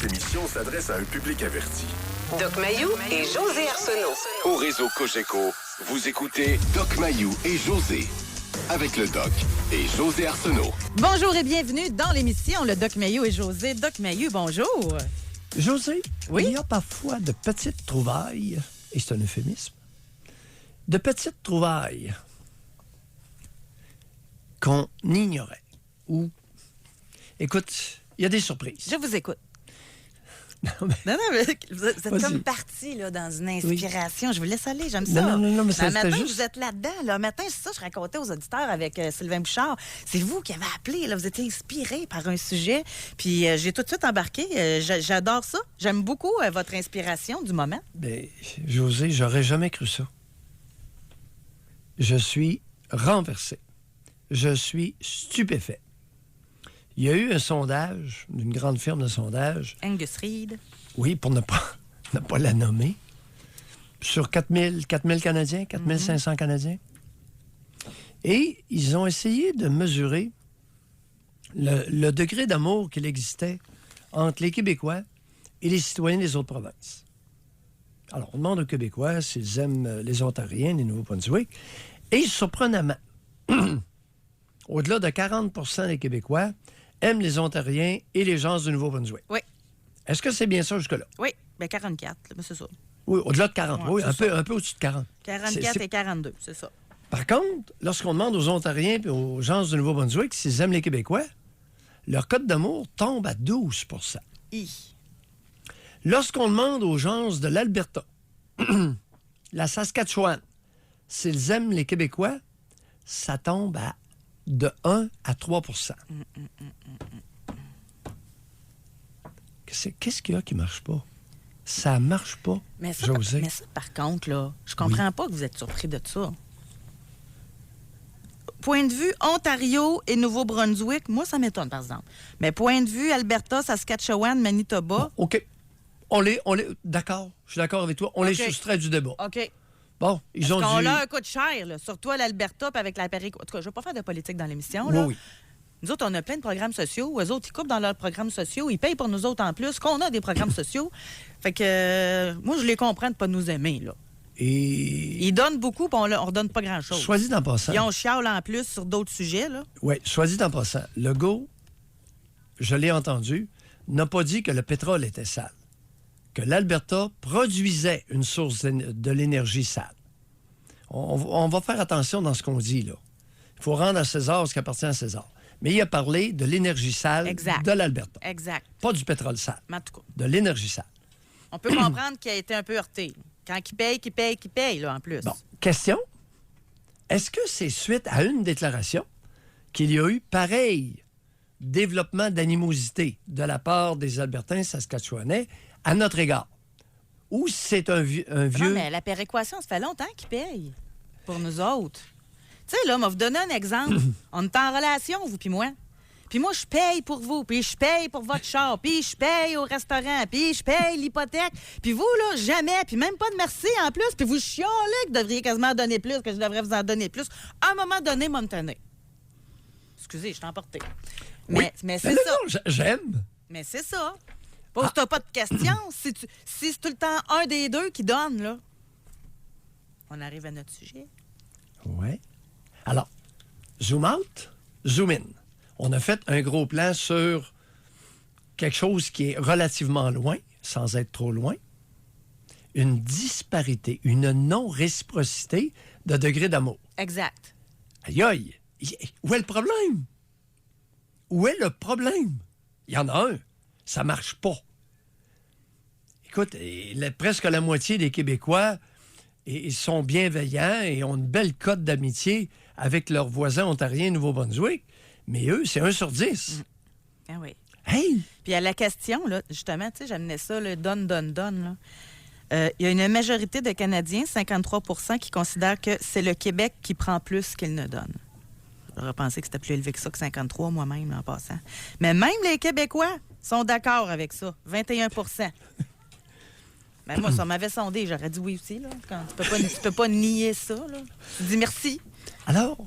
Cette émission s'adresse à un public averti. Doc Mayou et José Arsenault. Au réseau Cogeco, vous écoutez Doc Mayou et José. Avec le Doc et José Arsenault. Bonjour et bienvenue dans l'émission Le Doc Mayou et José. Doc Mayou, bonjour. José, Oui? il y a parfois de petites trouvailles, et c'est un euphémisme, de petites trouvailles qu'on ignorait. Ou, écoute, il y a des surprises. Je vous écoute. Non, mais- Non, mais vous êtes Vas-y. comme parti là, dans une inspiration. Je vous laisse aller, j'aime ça. Non, mais Le c'était matin, juste... vous êtes là-dedans. Le matin, c'est ça, je racontais aux auditeurs avec Sylvain Bouchard. C'est vous qui avez appelé. Là. Vous étiez inspiré par un sujet. Puis j'ai tout de suite embarqué. J'adore ça. J'aime beaucoup votre inspiration du moment. Ben, José, j'aurais jamais cru ça. Je suis renversé. Je suis stupéfait. Il y a eu un sondage d'une grande firme de sondage, Angus Reid. oui, pour ne pas la nommer, sur 4000 Canadiens, 4500 Canadiens. Et ils ont essayé de mesurer le degré d'amour qu'il existait entre les Québécois et les citoyens des autres provinces. Alors, on demande aux Québécois s'ils aiment les Ontariens, les Nouveau-Brunswick. Et surprenamment, au-delà de 40 % des Québécois aiment les Ontariens et les gens du Nouveau-Brunswick. Oui, Est-ce que c'est bien ça jusque-là? oui. Ben 44, là, c'est ça. Oui, au-delà de 40. Ouais, Oui, c'est un peu au-dessus de 40. 44 C'est- et 42, c'est ça. Par contre, lorsqu'on demande aux Ontariens et aux gens du Nouveau-Brunswick s'ils aiment les Québécois, leur code d'amour tombe à 12 %. Lorsqu'on demande aux gens de l'Alberta, la Saskatchewan, s'ils aiment les Québécois, ça tombe de 1 à 3 %. Qu'est-ce qu'il y a qui marche pas? Ça marche pas, Mais ça, José. par contre, là, je comprends pas que vous êtes surpris de ça. Point de vue Ontario et Nouveau-Brunswick, moi, ça m'étonne, par exemple. Mais point de vue Alberta, Saskatchewan, Manitoba, OK. D'accord, je suis d'accord avec toi. On les OK. soustrait du débat. OK. Bon, ils Parce ont qu'on dit... a un coup de cher, là, surtout à l'Alberta puis avec la Péréquation. En tout cas, je ne veux pas faire de politique dans l'émission. Oui, Là. oui. Nous autres, on a plein de programmes sociaux. Eux autres, ils coupent dans leurs programmes sociaux. Ils payent pour nous autres en plus. Qu'on a des programmes sociaux. Fait que moi, je les comprends de ne pas nous aimer. Là. Et... Ils donnent beaucoup puis on ne leur donne pas grand-chose. Soit dit en passant... Ils ont chiale en plus sur d'autres sujets. Là. Oui, soit dit en passant, Legault, je l'ai entendu, n'a pas dit que le pétrole était sale. Que l'Alberta produisait une source de l'énergie sale. On va faire attention dans ce qu'on dit, là. Il faut rendre à César ce qui appartient à César. Mais il a parlé de l'énergie sale Exact. de l'Alberta. Exact. Pas du pétrole sale, Mais en tout cas, de l'énergie sale. on peut comprendre qu'il a été un peu heurté. Quand il paye, là, en plus. Bon, question. Est-ce que c'est suite à une déclaration qu'il y a eu pareil développement d'animosité de la part des Albertains saskatchewanais à notre égard? Ou c'est un vieux... Non, mais la péréquation, ça fait longtemps qu'il paye pour nous autres. Tu sais, là, on va vous donner un exemple. On est en relation, vous puis moi. Puis moi, je paye pour vous, puis je paye pour votre char, puis je paye au restaurant, puis je paye l'hypothèque. Puis vous, là, jamais, puis même pas de merci en plus. Puis vous chialez que vous devriez quasiment en donner plus, que je devrais vous en donner plus. À un moment donné, Montana. Excusez, je t'ai emporté. Oui. Mais c'est non, ça. non, j'aime. Mais c'est ça. Pose-toi pas de questions. Si c'est tout le temps un des deux qui donne, là. On arrive à notre sujet. Oui. Alors, zoom out, zoom in. On a fait un gros plan sur quelque chose qui est relativement loin, sans être trop loin. Une disparité, une non-réciprocité de degré d'amour. Exact. Aïe, aïe. Où est le problème? Où est le problème? Il y en a un. Ça marche pas. Écoute, presque la moitié des Québécois ils sont bienveillants et ont une belle cote d'amitié avec leurs voisins ontariens et Nouveau-Brunswick. Mais eux, c'est 1 sur 10. Ah oui. Hey! Puis à la question, là, justement, tu sais, j'amenais ça, le donne, là. Il y a une majorité de Canadiens, 53 % qui considèrent que c'est le Québec qui prend plus qu'il ne donne. J'aurais pensé que c'était plus élevé que ça, que 53 moi-même, en passant. Mais même les Québécois sont d'accord avec ça. 21 %. Ben moi, ça m'avait sondé. J'aurais dit oui aussi. Là. Quand tu peux pas nier ça. Là. Tu dis merci. Alors,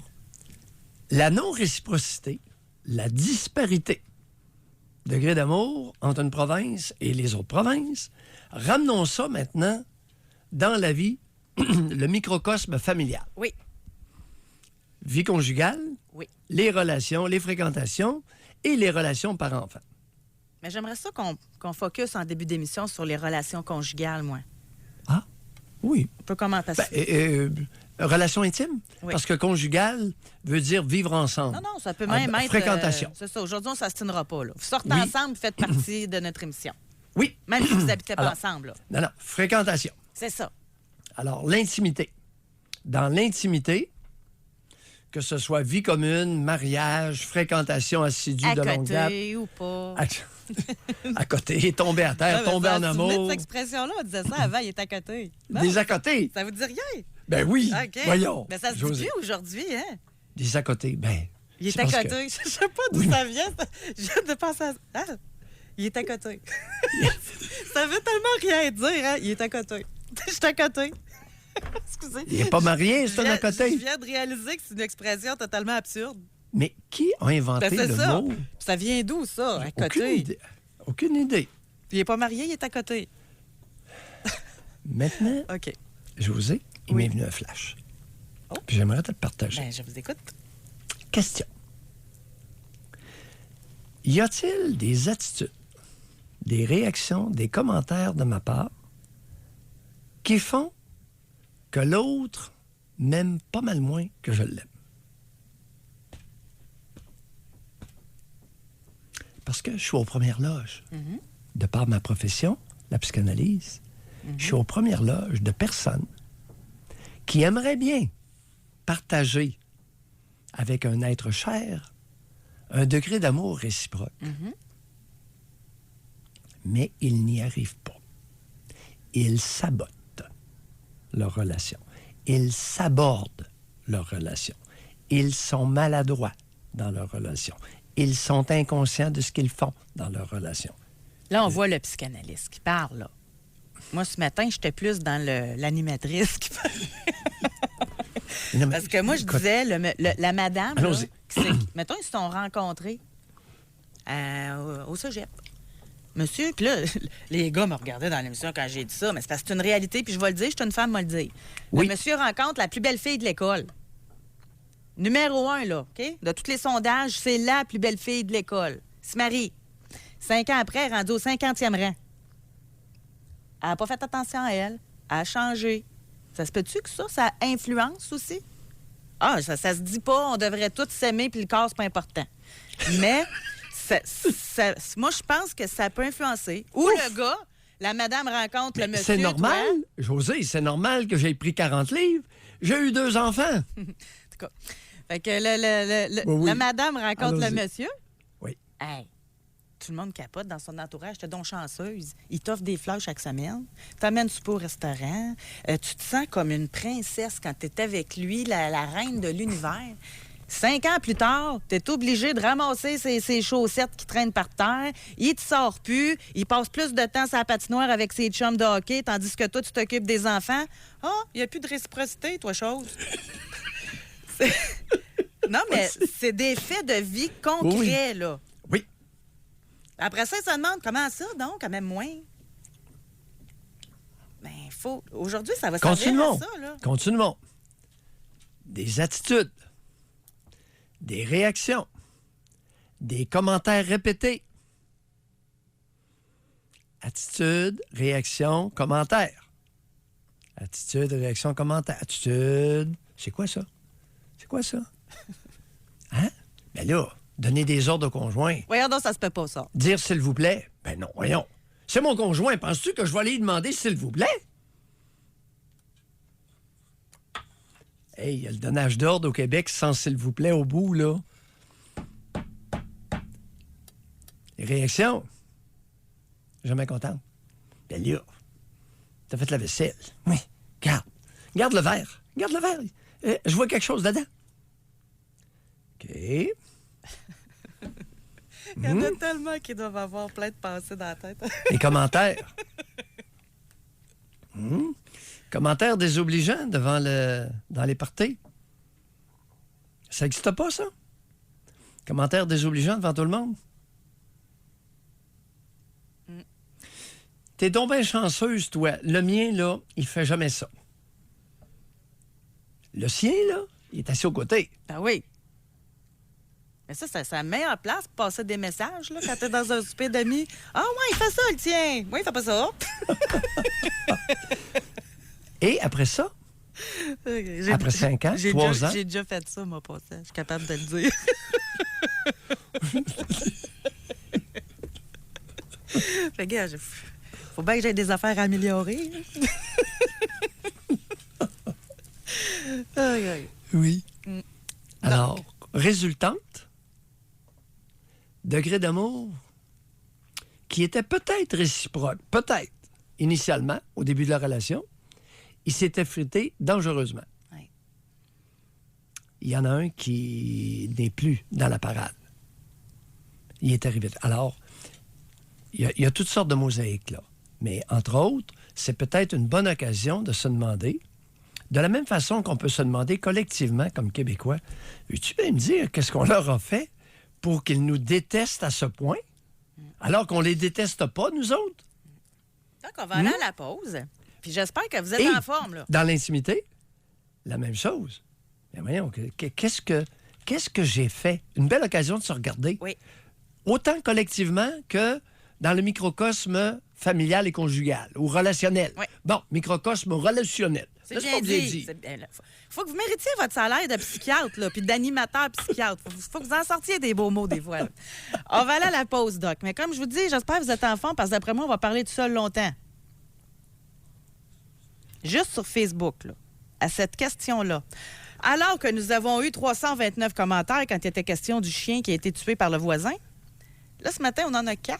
la non-réciprocité, la disparité degré d'amour entre une province et les autres provinces. Ramenons ça maintenant dans la vie, le microcosme familial. Oui. Vie conjugale, Oui. les relations, les fréquentations et les relations parents-enfants. Mais j'aimerais ça qu'on focus en début d'émission sur les relations conjugales, moi. Ah, oui. On peut comment passer? Relation intime? Oui. Parce que conjugal veut dire vivre ensemble. Non, ça peut même être... Fréquentation. C'est ça. Aujourd'hui, on ne s'astinera pas. Là. Vous sortez Oui. ensemble, vous faites partie de notre émission. Oui. Même si vous n'habitez pas Alors, ensemble. Là. Non, fréquentation. C'est ça. Alors, l'intimité. Dans l'intimité, que ce soit vie commune, mariage, fréquentation assidue À de longue date. côté ou pas. À côté, tomber à terre, Ouais, mais tomber ça, en tu venais de amour. cette expression-là, on disait ça avant, il est à côté. Non, Des à côté. ça vous dit rien? Ben oui, OK. voyons. Mais ça se dit José. plus aujourd'hui, hein? Des à côté, ben... Il est c'est à parce côté. Je sais pas d'où ça vient. Je viens de penser à ça. Ah, il est à côté. Ça veut tellement rien dire, hein? Il est à côté. Je suis à côté. Excusez. Il n'est pas marié, c'est un à Je côté. viens de réaliser que c'est une expression totalement absurde. Mais qui a inventé Ben, c'est le ça. mot? Puis ça vient d'où, ça? À Aucune côté. idée. Aucune idée. Puis il est pas marié, il est à côté. Maintenant, OK. José, il m'est venu un flash. Oh. Puis j'aimerais te le partager. Ben, je vous écoute. Question. Y a-t-il des attitudes, des réactions, des commentaires de ma part qui font que l'autre m'aime pas mal moins que je l'aime? Parce que je suis aux premières loges. De par ma profession, la psychanalyse, je suis aux premières loges de personnes qui aimeraient bien partager avec un être cher un degré d'amour réciproque. Mais ils n'y arrivent pas. Ils sabotent leur relation. Ils sabordent leur relation. Ils sont maladroits dans leur relation. Ils sont inconscients de ce qu'ils font dans leur relation. Là, on voit le psychanalyste qui parle, là. Moi, ce matin, j'étais plus dans l'animatrice qui parle. Non, mais Parce que moi, je écoute, disais, la madame, là, Allons-y. mettons, ils se sont rencontrés au cégep. Monsieur, puis là, les gars me regardaient dans l'émission quand j'ai dit ça, mais c'est parce que c'est une réalité, puis je vais le dire, je suis une femme, moi le dire. Oui. Le monsieur rencontre la plus belle fille de l'école. Numéro 1, là, OK? De tous les sondages, c'est la plus belle fille de l'école. Il se marie. 5 ans après, elle est rendue au 50e rang. Elle n'a pas fait attention à elle. Elle a changé. Ça se peut-tu que ça influence aussi? Ah, ça se dit pas, on devrait tous s'aimer, puis le corps, c'est pas important. Mais moi, je pense que ça peut influencer. Ou le gars, la madame rencontre le monsieur. c'est normal, toi. José, c'est normal que j'ai pris 40 livres. J'ai eu 2 enfants. En tout cas. Fait que Oui. la madame rencontre le Allons-y. monsieur. Oui. Hey, tout le monde capote dans son entourage. T'es donc chanceuse. Il t'offre des fleurs chaque semaine. T'amènes super au restaurant. Tu te sens comme une princesse quand t'es avec lui, la reine de l'univers. 5 ans plus tard, t'es obligé de ramasser ses chaussettes qui traînent par terre. Il te sort plus. Il passe plus de temps sur la patinoire avec ses chums de hockey, tandis que toi, tu t'occupes des enfants. Ah, il n'y a plus de réciprocité, toi, chose. Non, mais c'est des faits de vie concrets, là. Oui. Après ça, ils se demandent comment ça, donc, quand même moins. Ben, faut. Aujourd'hui, ça va servir Continuons. à ça, là. Continuons. Des attitudes, des réactions, des commentaires répétés. Attitude, réaction, commentaire. Attitude, réaction, commentaire. Attitude, c'est quoi ça? C'est quoi ça? Hein? Ben là, donner des ordres au conjoint. Voyons donc, ça se peut pas, ça. Dire s'il vous plaît. Ben non, voyons. C'est mon conjoint. Penses-tu que je vais aller lui demander s'il vous plaît? Hey, il y a le donnage d'ordre au Québec sans s'il vous plaît au bout, là. Les réactions? Jamais content. Ben là, t'as fait la vaisselle. Oui, garde. Garde le verre. Garde le verre. Je vois quelque chose dedans. OK. Il y en a tellement qui doivent avoir plein de pensées dans la tête. Les commentaires. Commentaires désobligeants dans les parties. Ça n'existe pas, ça? Commentaires désobligeants devant tout le monde? T'es donc bien chanceuse, toi. Le mien, là, il fait jamais ça. Le sien, là, il est assis au côté. Ben oui. Mais ça, c'est la meilleure place pour passer des messages, là, quand t'es dans un souper d'amis. Ah ouais, il fait ça, le tien. Oui, il fait pas ça. Et après ça, après 5 ans, 3 ans... J'ai déjà fait ça, moi, pour ça. Je suis capable de le dire. Fait que, faut bien que j'aie des affaires à améliorer. Aïe, aïe. Oui. Mm. Alors, résultante, degré d'amour qui était peut-être réciproque, peut-être, initialement, au début de la relation, il s'est effrité dangereusement. Ouais. Il y en a un qui n'est plus dans la parade. Il est arrivé. Alors, il y a toutes sortes de mosaïques, là. Mais, entre autres, c'est peut-être une bonne occasion de se demander, de la même façon qu'on peut se demander collectivement, comme Québécois, veux-tu bien me dire qu'est-ce qu'on leur a fait pour qu'ils nous détestent à ce point, alors qu'on les déteste pas, nous autres? Donc, on va aller à la pause. Puis j'espère que vous êtes Et en forme, là. Dans l'intimité, la même chose. Mais voyons, qu'est-ce que j'ai fait? Une belle occasion de se regarder. Oui. Autant collectivement que dans le microcosme familial et conjugal ou relationnel. Oui. Bon, microcosme relationnel. C'est Là, bien pas bien dit. Faut que vous méritiez votre salaire de psychiatre, là, puis d'animateur psychiatre. Faut que vous en sortiez des beaux mots, des fois. Là. On va aller à la pause, Doc. Mais comme je vous dis, j'espère que vous êtes en forme, parce que d'après moi, on va parler tout seul longtemps. Juste sur Facebook, là, à cette question-là. Alors que nous avons eu 329 commentaires quand il était question du chien qui a été tué par le voisin, là, ce matin, on en a 4.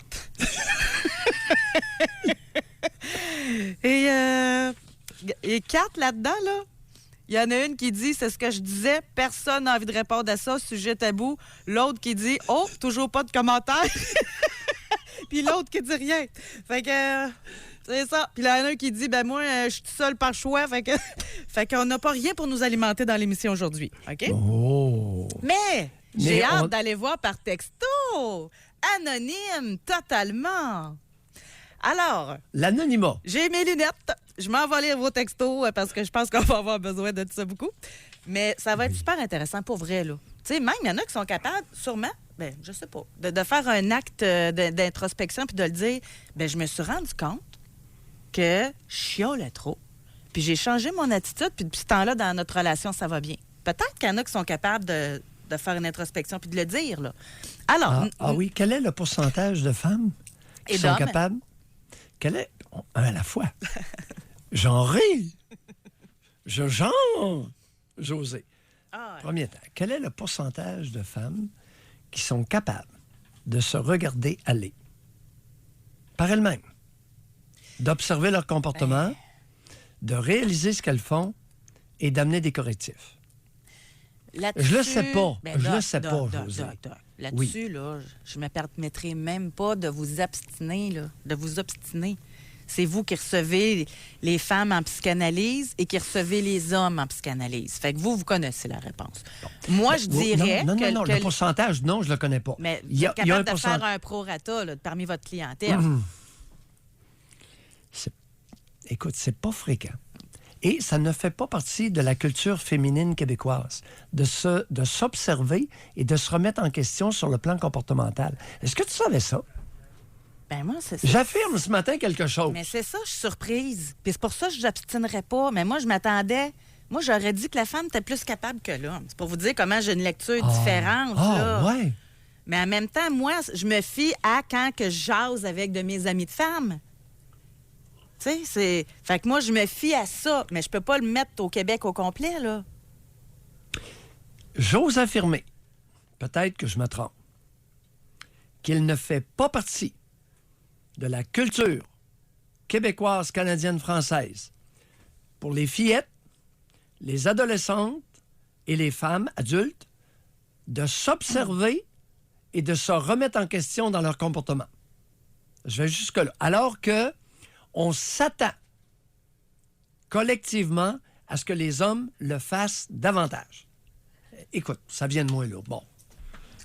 Et 4 là-dedans, là, il y en a une qui dit, c'est ce que je disais, personne n'a envie de répondre à ça, sujet tabou. L'autre qui dit, oh, toujours pas de commentaires. Puis l'autre qui dit rien. Fait que... c'est ça. Puis là, il y en a un qui dit, ben moi, je suis tout seul par choix. Fait qu'on n'a pas rien pour nous alimenter dans l'émission aujourd'hui. OK? Oh! Mais j'ai hâte on- d'aller voir par texto. Anonyme, totalement. Alors, L'anonymat. j'ai mes lunettes. Je m'en vais lire vos textos parce que je pense qu'on va avoir besoin de tout ça beaucoup. Mais ça va être super intéressant pour vrai, là. Tu sais, même, il y en a qui sont capables, sûrement, ben, je sais pas, de faire un acte d'introspection puis de le dire, ben, je me suis rendu compte que je chiolais trop. Puis j'ai changé mon attitude, puis depuis ce temps-là, dans notre relation, ça va bien. Peut-être qu'il y en a qui sont capables de faire une introspection puis de le dire, là. Alors... Oui, quel est le pourcentage de femmes qui Et sont d'hommes? capables? Quel est... Un à la fois. J'en ris. Je genre. José. Ah, Premier temps. Quel est le pourcentage de femmes qui sont capables de se regarder aller par elles-mêmes, d'observer leur comportement, de réaliser ce qu'elles font et d'amener des correctifs? là-dessus... Je le sais pas. Ben, Je le Doc, sais Doc, pas, Doc, José. Doc, Doc. Là-dessus, là, je me permettrai même pas de vous abstiner, là, de vous obstiner. C'est vous qui recevez les femmes en psychanalyse et qui recevez les hommes en psychanalyse. Fait que vous connaissez la réponse. Moi, je dirais non, que... non, le pourcentage, non, je le connais pas. Mais vous il y a êtes capable de pourcentage. faire un prorata là, parmi votre clientèle. Écoute, c'est pas fréquent. Et ça ne fait pas partie de la culture féminine québécoise, de s'observer et de se remettre en question sur le plan comportemental. Est-ce que tu savais ça? Ben moi, c'est ça. J'affirme ce matin quelque chose. Mais c'est ça, je suis surprise. Puis c'est pour ça que je n'abstinerais pas. Mais moi, je m'attendais... Moi, j'aurais dit que la femme était plus capable que l'homme. C'est pour vous dire comment j'ai une lecture différente, là. Ouais. Mais en même temps, moi, je me fie à quand que je jase avec de mes amies de femmes. Tu sais, c'est... Fait que moi, je me fie à ça. Mais je peux pas le mettre au Québec au complet, là. J'ose affirmer, peut-être que je me trompe, qu'il ne fait pas partie de la culture québécoise, canadienne, française pour les fillettes, les adolescentes et les femmes adultes de s'observer et de se remettre en question dans leur comportement. Je vais jusque-là. Alors que on s'attend collectivement à ce que les hommes le fassent davantage. Écoute, ça vient de moi, là. Bon,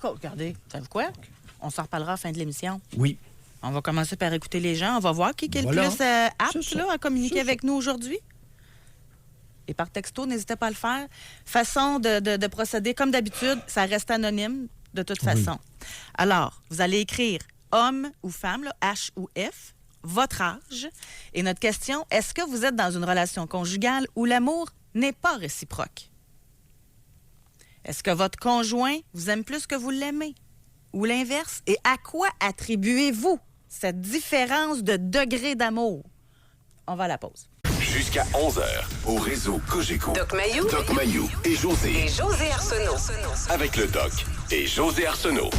Regardez, savez-vous quoi? On s'en reparlera à la fin de l'émission. oui. On va commencer par écouter les gens. On va voir qui est Voilà. le plus apte C'est ça. là, à communiquer C'est avec nous aujourd'hui. Et par texto, n'hésitez pas à le faire. Façon de procéder, comme d'habitude, ça reste anonyme de toute façon. Alors, vous allez écrire homme ou femme, là, H ou F, votre âge. Et notre question, est-ce que vous êtes dans une relation conjugale où l'amour n'est pas réciproque? Est-ce que votre conjoint vous aime plus que vous l'aimez? Ou l'inverse? Et à quoi attribuez-vous cette différence de degré d'amour? On va à la pause. Jusqu'à 11h, au réseau Cogeco. Doc Mayou. Doc Mayou et José. Et José Arsenault. Avec le Doc et José Arsenault.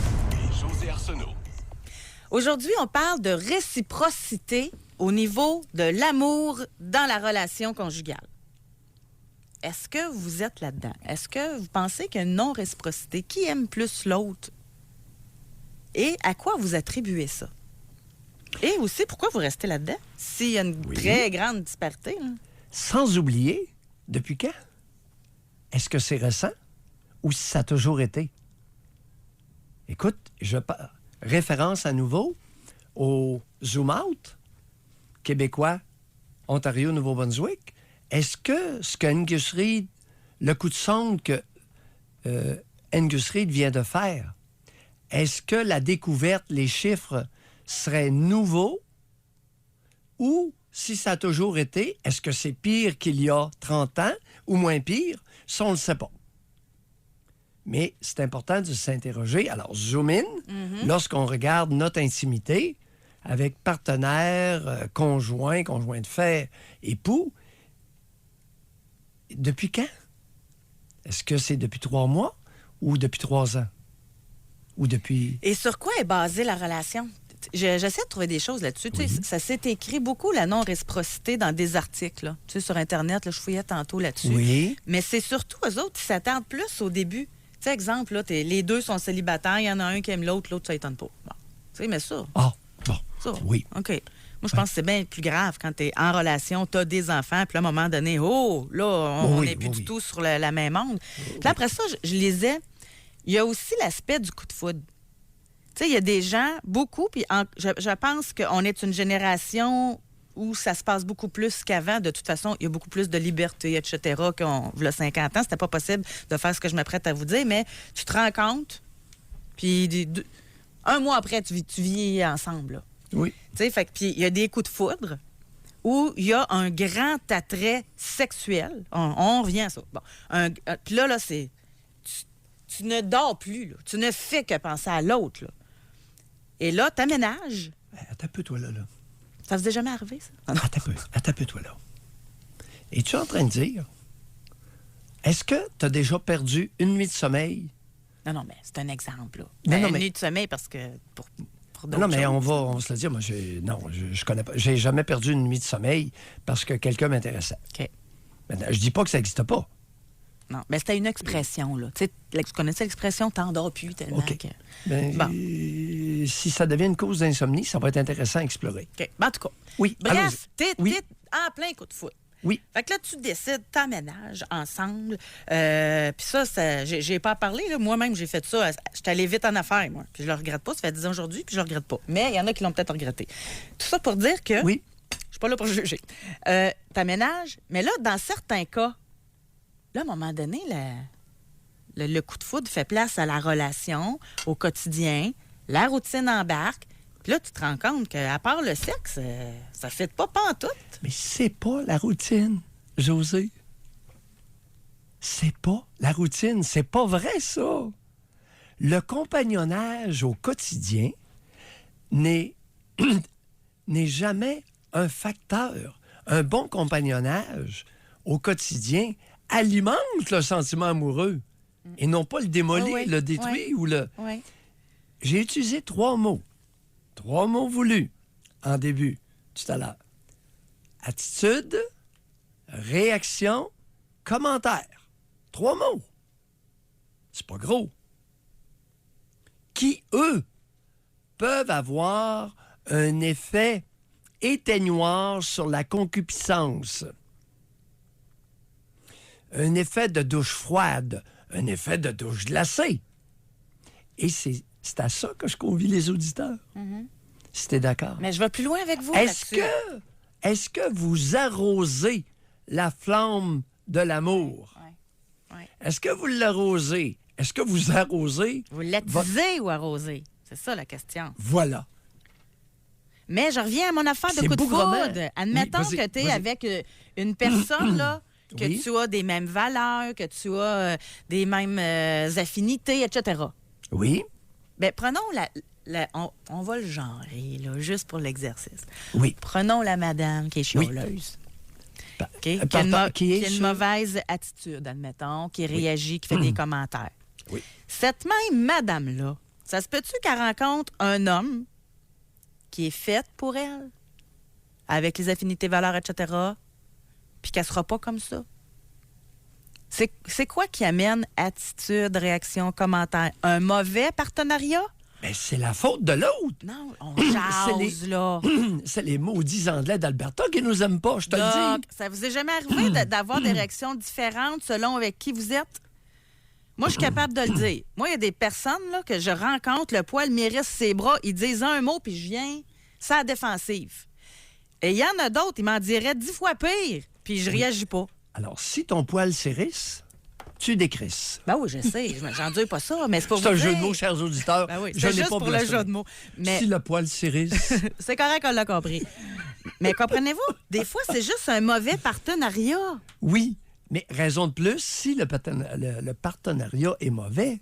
Aujourd'hui, on parle de réciprocité au niveau de l'amour dans la relation conjugale. Est-ce que vous êtes là-dedans? Est-ce que vous pensez qu'il y a une non-réciprocité? Qui aime plus l'autre? Et à quoi vous attribuez ça? Et aussi, pourquoi vous restez là-dedans? S'il y a une très grande disparité. Là. Sans oublier, depuis quand? Est-ce que c'est récent ou si ça a toujours été? Écoute, référence à nouveau au Zoom Out québécois, Ontario, Nouveau-Brunswick. Est-ce que Angus Reid, le coup de sonde que Angus Reid vient de faire, est-ce que la découverte, les chiffres seraient nouveaux ou si ça a toujours été, est-ce que c'est pire qu'il y a 30 ans ou moins pire? Ça, on ne le sait pas. Mais c'est important de s'interroger. Alors, zoom in, lorsqu'on regarde notre intimité avec partenaire, conjoint de fait, époux, depuis quand? Est-ce que c'est depuis 3 mois ou depuis 3 ans? Ou depuis... Et sur quoi est basée la relation? J'essaie de trouver des choses là-dessus. Tu sais, ça s'est écrit beaucoup, la non-réciprocité, dans des articles. Là. Tu sais, sur Internet, là, je fouillais tantôt là-dessus. Oui. Mais c'est surtout eux autres qui s'attardent plus au début. Tu sais, exemple, là, les deux sont célibataires, il y en a un qui aime l'autre ça étonne pas. Bon. Tu sais, mais ça... Ah, bon, ça, oui. OK. Moi, je pense que c'est bien plus grave quand tu es en relation, tu as des enfants, puis à un moment donné, là, on n'est plus du tout sur la même onde. Puis après ça, je lisais, il y a aussi l'aspect du coup de foudre. Tu sais, il y a des gens, beaucoup, puis je pense qu'on est une génération où ça se passe beaucoup plus qu'avant. De toute façon, il y a beaucoup plus de liberté, etc., qu'il y a 50 ans. C'était pas possible de faire ce que je m'apprête à vous dire, mais tu te rends compte, puis un mois après, tu vis ensemble, là. Oui. Tu sais, fait que puis il y a des coups de foudre où il y a un grand attrait sexuel. On revient à ça. Bon, puis là, c'est... Tu ne dors plus, là. Tu ne fais que penser à l'autre, là. Et là, t'aménages. Attends un peu, toi, là. Ça vous est jamais arrivé, ça? Attends un peu, toi, là. Es-tu en train de dire, est-ce que tu as déjà perdu une nuit de sommeil? Non, mais c'est un exemple, là. Non, une nuit de sommeil parce que... Non, mais on va se le dire. Moi, je connais pas. J'ai jamais perdu une nuit de sommeil parce que quelqu'un m'intéressait. OK. Maintenant, je dis pas que ça n'existe pas. Non, mais c'était une expression, là. Tu sais, tu connaissais l'expression « t'endors plus » tellement OK. que... Ben, Bon. Si ça devient une cause d'insomnie, ça va être intéressant à explorer. OK. Ben, en tout cas. Oui, Bref, t'es Oui. en plein coup de foot. Oui. Fait que là, tu décides, t'emménages ensemble. Puis ça j'ai pas à parler. Là. Moi-même, j'ai fait ça. J'étais allée vite en affaires, moi. Puis je le regrette pas. Ça fait 10 ans aujourd'hui, puis je le regrette pas. Mais il y en a qui l'ont peut-être regretté. Tout ça pour dire que... Oui. Je suis pas là pour juger. T'emménages. Mais là, dans certains cas, là, à un moment donné, le coup de foudre fait place à la relation, au quotidien. La routine embarque. Puis là, tu te rends compte qu'à part le sexe, ça ne fait pas pantoute. Mais c'est pas la routine, José. C'est pas la routine. C'est pas vrai, ça. Le compagnonnage au quotidien n'est jamais un facteur. Un bon compagnonnage au quotidien alimente le sentiment amoureux et non pas le démolir, le détruire ou le... Oui. J'ai utilisé 3 mots. 3 mots voulus en début, tout à l'heure. Attitude, réaction, commentaire. 3 mots. C'est pas gros. Qui, eux, peuvent avoir un effet éteignoir sur la concupiscence. Un effet de douche froide, un effet de douche glacée. Et c'est à ça que je convie les auditeurs. Si t'es d'accord. Mais je vais plus loin avec vous Est-ce là-dessus. que vous arrosez la flamme de l'amour? Ouais. Est-ce que vous l'arrosez? Est-ce que vous arrosez? Vous l'attisez ou arrosez? C'est ça la question. Voilà. Mais je reviens à mon affaire de C'est coup de bougrement. foudre. Admettons Oui, vas-y, que tu es vas-y. avec une personne là, que Oui. tu as des mêmes valeurs, que tu as des mêmes affinités, etc. Oui. Bien, prenons on va le genrer, là, juste pour l'exercice. Oui. Prenons la madame qui est Oui. chialeuse. Pa- OK? Qui a pardon, qui est une sur- mauvaise attitude, admettons, qui réagit, qui fait des commentaires. Oui. Cette même madame-là, ça se peut-tu qu'elle rencontre un homme qui est fait pour elle, avec les affinités, valeurs, etc., puis qu'elle sera pas comme ça? C'est quoi qui amène attitude, réaction, commentaire? Un mauvais partenariat? Ben, c'est la faute de l'autre. Non, on C'est jase, là. C'est les maudits Anglais d'Alberta qui nous aiment pas, je te le Doc, dis. ça vous est jamais arrivé d'avoir des réactions différentes selon avec qui vous êtes? Moi, je suis capable de le dire. Moi, il y a des personnes là, que je rencontre, le poil m'érisse ses bras, ils disent un mot, puis je viens, c'est à la défensive. Et il y en a d'autres, ils m'en diraient 10 fois pire, puis je réagis pas. Alors, si ton poil s'érisse, tu décrisses. Ben oui, je sais, j'endure pas ça, mais c'est pas C'est un vous jeu de dire. mots, chers auditeurs. Ben oui, Je c'est n'ai juste pas pour le blasphème. jeu de mots. Mais Si le poil s'érisse, c'est correct, on l'a compris. Mais comprenez-vous, des fois, c'est juste un mauvais partenariat. oui. Mais raison de plus, si le partenariat est mauvais,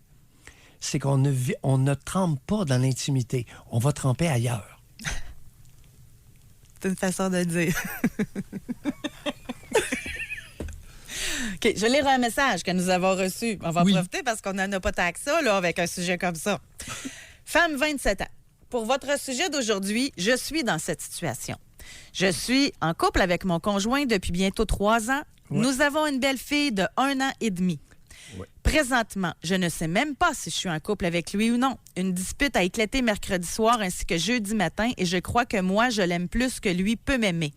c'est qu'on ne trempe pas dans l'intimité. On va tremper ailleurs. C'est une façon de le dire. OK, je vais lire un message que nous avons reçu. On va en Oui. profiter parce qu'on n'en a pas tant que ça, là, avec un sujet comme ça. Femme, 27 ans. Pour votre sujet d'aujourd'hui, je suis dans cette situation. Je suis en couple avec mon conjoint depuis bientôt 3 ans. Ouais. Nous avons une belle fille de 1 an et demi. Ouais. Présentement, je ne sais même pas si je suis en couple avec lui ou non. Une dispute a éclaté mercredi soir ainsi que jeudi matin et je crois que moi, je l'aime plus que lui peut m'aimer.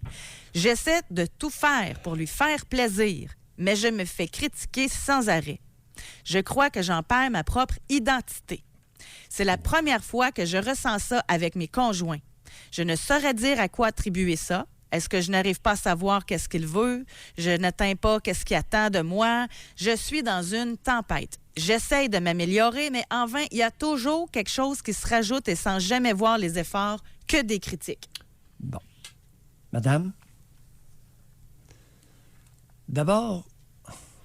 J'essaie de tout faire pour lui faire plaisir, mais je me fais critiquer sans arrêt. Je crois que j'en perds ma propre identité. C'est la première fois que je ressens ça avec mes conjoints. Je ne saurais dire à quoi attribuer ça. Est-ce que je n'arrive pas à savoir qu'est-ce qu'il veut? Je n'atteins pas qu'est-ce qu'il attend de moi? Je suis dans une tempête. J'essaye de m'améliorer, mais en vain, il y a toujours quelque chose qui se rajoute et sans jamais voir les efforts que des critiques. Bon. Madame, d'abord,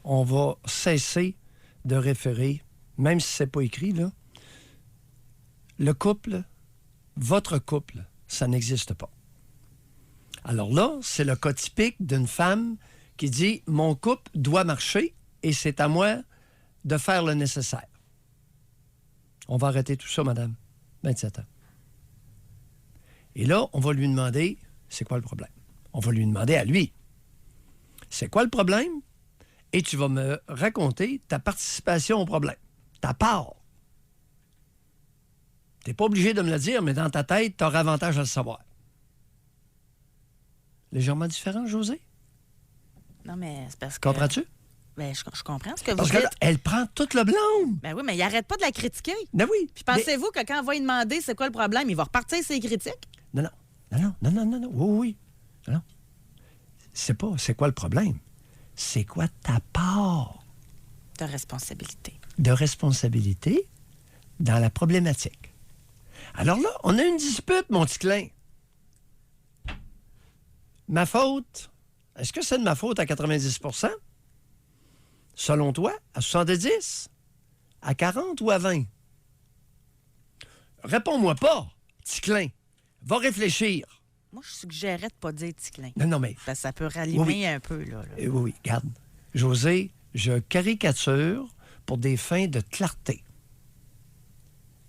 on va cesser de référer, même si c'est pas écrit, là, le couple, votre couple, ça n'existe pas. Alors là, c'est le cas typique d'une femme qui dit « Mon couple doit marcher et c'est à moi de faire le nécessaire. » On va arrêter tout ça, madame. 27 ans. Et là, on va lui demander « C'est quoi le problème? » On va lui demander à lui « C'est quoi le problème? » Et tu vas me raconter ta participation au problème, ta part. Tu n'es pas obligé de me le dire, mais dans ta tête, tu auras avantage à le savoir. Légèrement différent, José? Non, mais c'est parce que... Comprends-tu? Ben, je comprends ce que vous Parce que dites. là, elle prend tout le blâme. Ben oui, mais il arrête pas de la critiquer. Ben oui. Puis pensez-vous que quand on va lui demander c'est quoi le problème, il va repartir ses critiques? Mais... Non. Oui. Non. C'est pas c'est quoi le problème. C'est quoi ta part De responsabilité. de responsabilité dans la problématique. Alors là, on a une dispute, mon petit clin. Ma faute, est-ce que c'est de ma faute à 90 %? Selon toi, à 70? À 40 ou à 20? Réponds-moi pas, petit clin. Va réfléchir. Moi, je suggérais de pas dire ticlin. Non, mais... Parce que ça peut rallumer Oui. un peu, là. Oui, garde. José, je caricature pour des fins de clarté.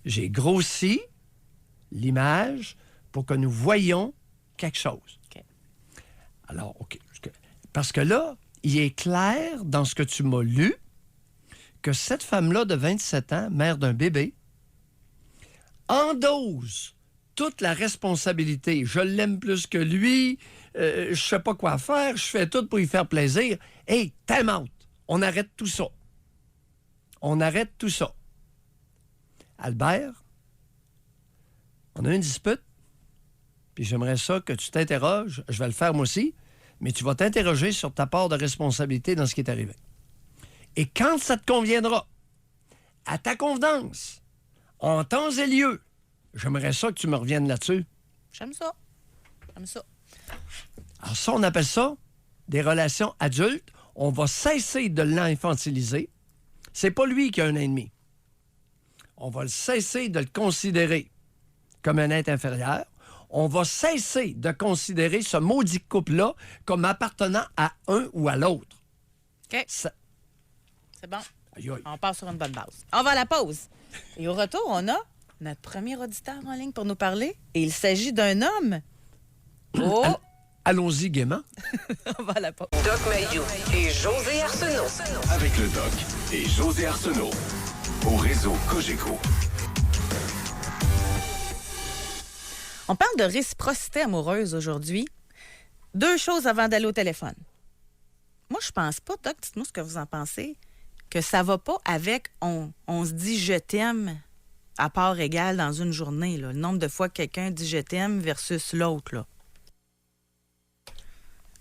J'ai grossi l'image pour que nous voyions quelque chose. OK. Alors, OK. Parce que là, il est clair dans ce que tu m'as lu que cette femme-là de 27 ans, mère d'un bébé, endosse toute la responsabilité. Je l'aime plus que lui, je sais pas quoi faire, je fais tout pour lui faire plaisir. Hey, time out! On arrête tout ça. On arrête tout ça. Albert, on a une dispute, puis j'aimerais ça que tu t'interroges, je vais le faire moi aussi, mais tu vas t'interroger sur ta part de responsabilité dans ce qui est arrivé. Et quand ça te conviendra, à ta convenance, en temps et lieu, j'aimerais ça que tu me reviennes là-dessus. J'aime ça. J'aime ça. Alors ça, on appelle ça des relations adultes. On va cesser de l'infantiliser. C'est pas lui qui a un ennemi. On va cesser de le considérer comme un être inférieur. On va cesser de considérer ce maudit couple-là comme appartenant à un ou à l'autre. OK. Ça... C'est bon. Aïe, aïe. On part sur une bonne base. On va à la pause. Et au retour, on a notre premier auditeur en ligne pour nous parler. Et il s'agit d'un homme. Oh! Allons-y gaiement. On va à la pause. Doc Mayou et José Arsenault. Avec le Doc et José Arsenault. Au réseau Cogeco. On parle de réciprocité amoureuse aujourd'hui. 2 choses avant d'aller au téléphone. Moi, je pense pas, Doc, dites-moi ce que vous en pensez, que ça va pas avec on se dit « je t'aime » à part égale dans une journée. Là. Le nombre de fois que quelqu'un dit « je t'aime » versus l'autre. Là.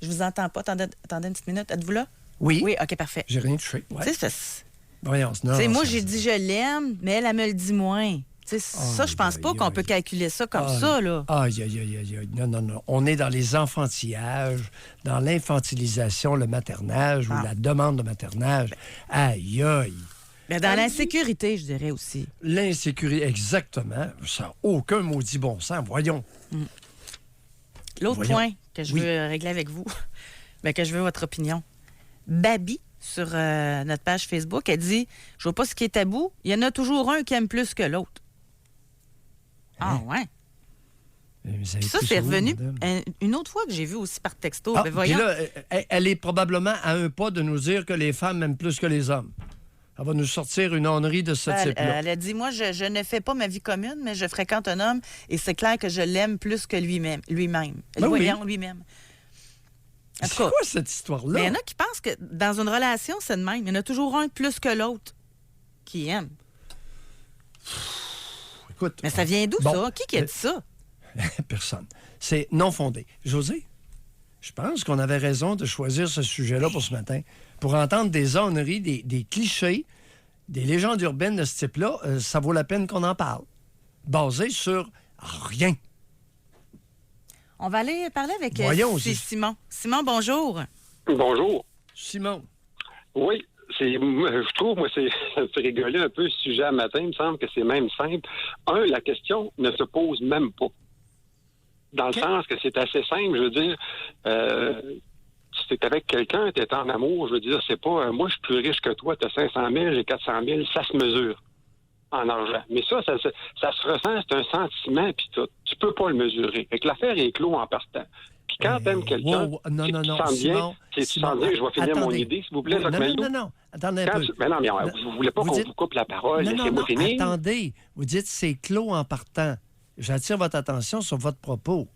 Je vous entends pas. Attendez une petite minute. Êtes-vous là? Oui. Oui, OK, parfait. J'ai rien touché. Ouais. Tu sais, c'est... Voyons, non, moi, ça- j'ai dit « je l'aime », mais elle me le dit moins. Tu sais, ça, je pense pas qu'on peut calculer ça comme ça, là. Aïe, aïe, aïe, aïe, aïe. Non, non, non. On est dans les enfantillages, dans l'infantilisation, le maternage ou la demande de maternage. Aïe, aïe. Mais dans l'insécurité, je dirais aussi. L'insécurité, exactement. Ça n'a aucun maudit bon sens. Voyons. L'autre Voyons. point que je veux régler avec vous, bien, que je veux votre opinion. Babi, sur notre page Facebook, elle dit « Je vois pas ce qui est tabou. Il y en a toujours un qui aime plus que l'autre. Hein? Ah, ouais. Vous avez Puis ça, pris c'est où, revenu madame? une autre fois que j'ai vu aussi par texto. Ah, Ben, puis voyons. là, elle est probablement à un pas de nous dire que les femmes aiment plus que les hommes. Elle va nous sortir une honnerie de ce type-là. Elle a dit « Moi, je ne fais pas ma vie commune, mais je fréquente un homme et c'est clair que je l'aime plus que lui-même. Ben oui. Voyons, lui-même. » En tout C'est cas, quoi cette histoire-là? mais il y en a qui pensent que dans une relation, c'est de même. Il y en a toujours un plus que l'autre qui aime. Écoute, Mais ça vient d'où, bon, ça? Qui a dit ça? personne. C'est non fondé. José, je pense qu'on avait raison de choisir ce sujet-là pour ce matin, pour entendre des honneries, des clichés, des légendes urbaines de ce type-là. Ça vaut la peine qu'on en parle. Basé sur rien. On va aller parler avec Voyons, c'est c'est- Simon. Simon, bonjour. Bonjour. Simon. Oui, je trouve, moi, c'est rigoler un peu ce sujet à matin. Il me semble que c'est même simple. La question ne se pose même pas. Dans le sens que c'est assez simple. Je veux dire, si t'es avec quelqu'un, t'es en amour, je veux dire, c'est pas, moi, je suis plus riche que toi, t'as 500 000, j'ai 400 000, ça se mesure en argent. Mais ça se ressent, c'est un sentiment, puis tout. Tu peux pas le mesurer. Fait que l'affaire est clos en partant. Puis quand t'aimes quelqu'un, Non, tu non, non. sens bien, Simon, tu Simon, sens bien, je vais finir mon attendez. idée, s'il vous plaît, Doc Non, Mayou. non, non. Attendez un Quand peu. tu- Mais non, mais vous voulez pas Vous qu'on dites- vous coupe la parole. Non, non, Laissez-moi non, finir. attendez. Vous dites c'est clos en partant. J'attire votre attention sur votre propos.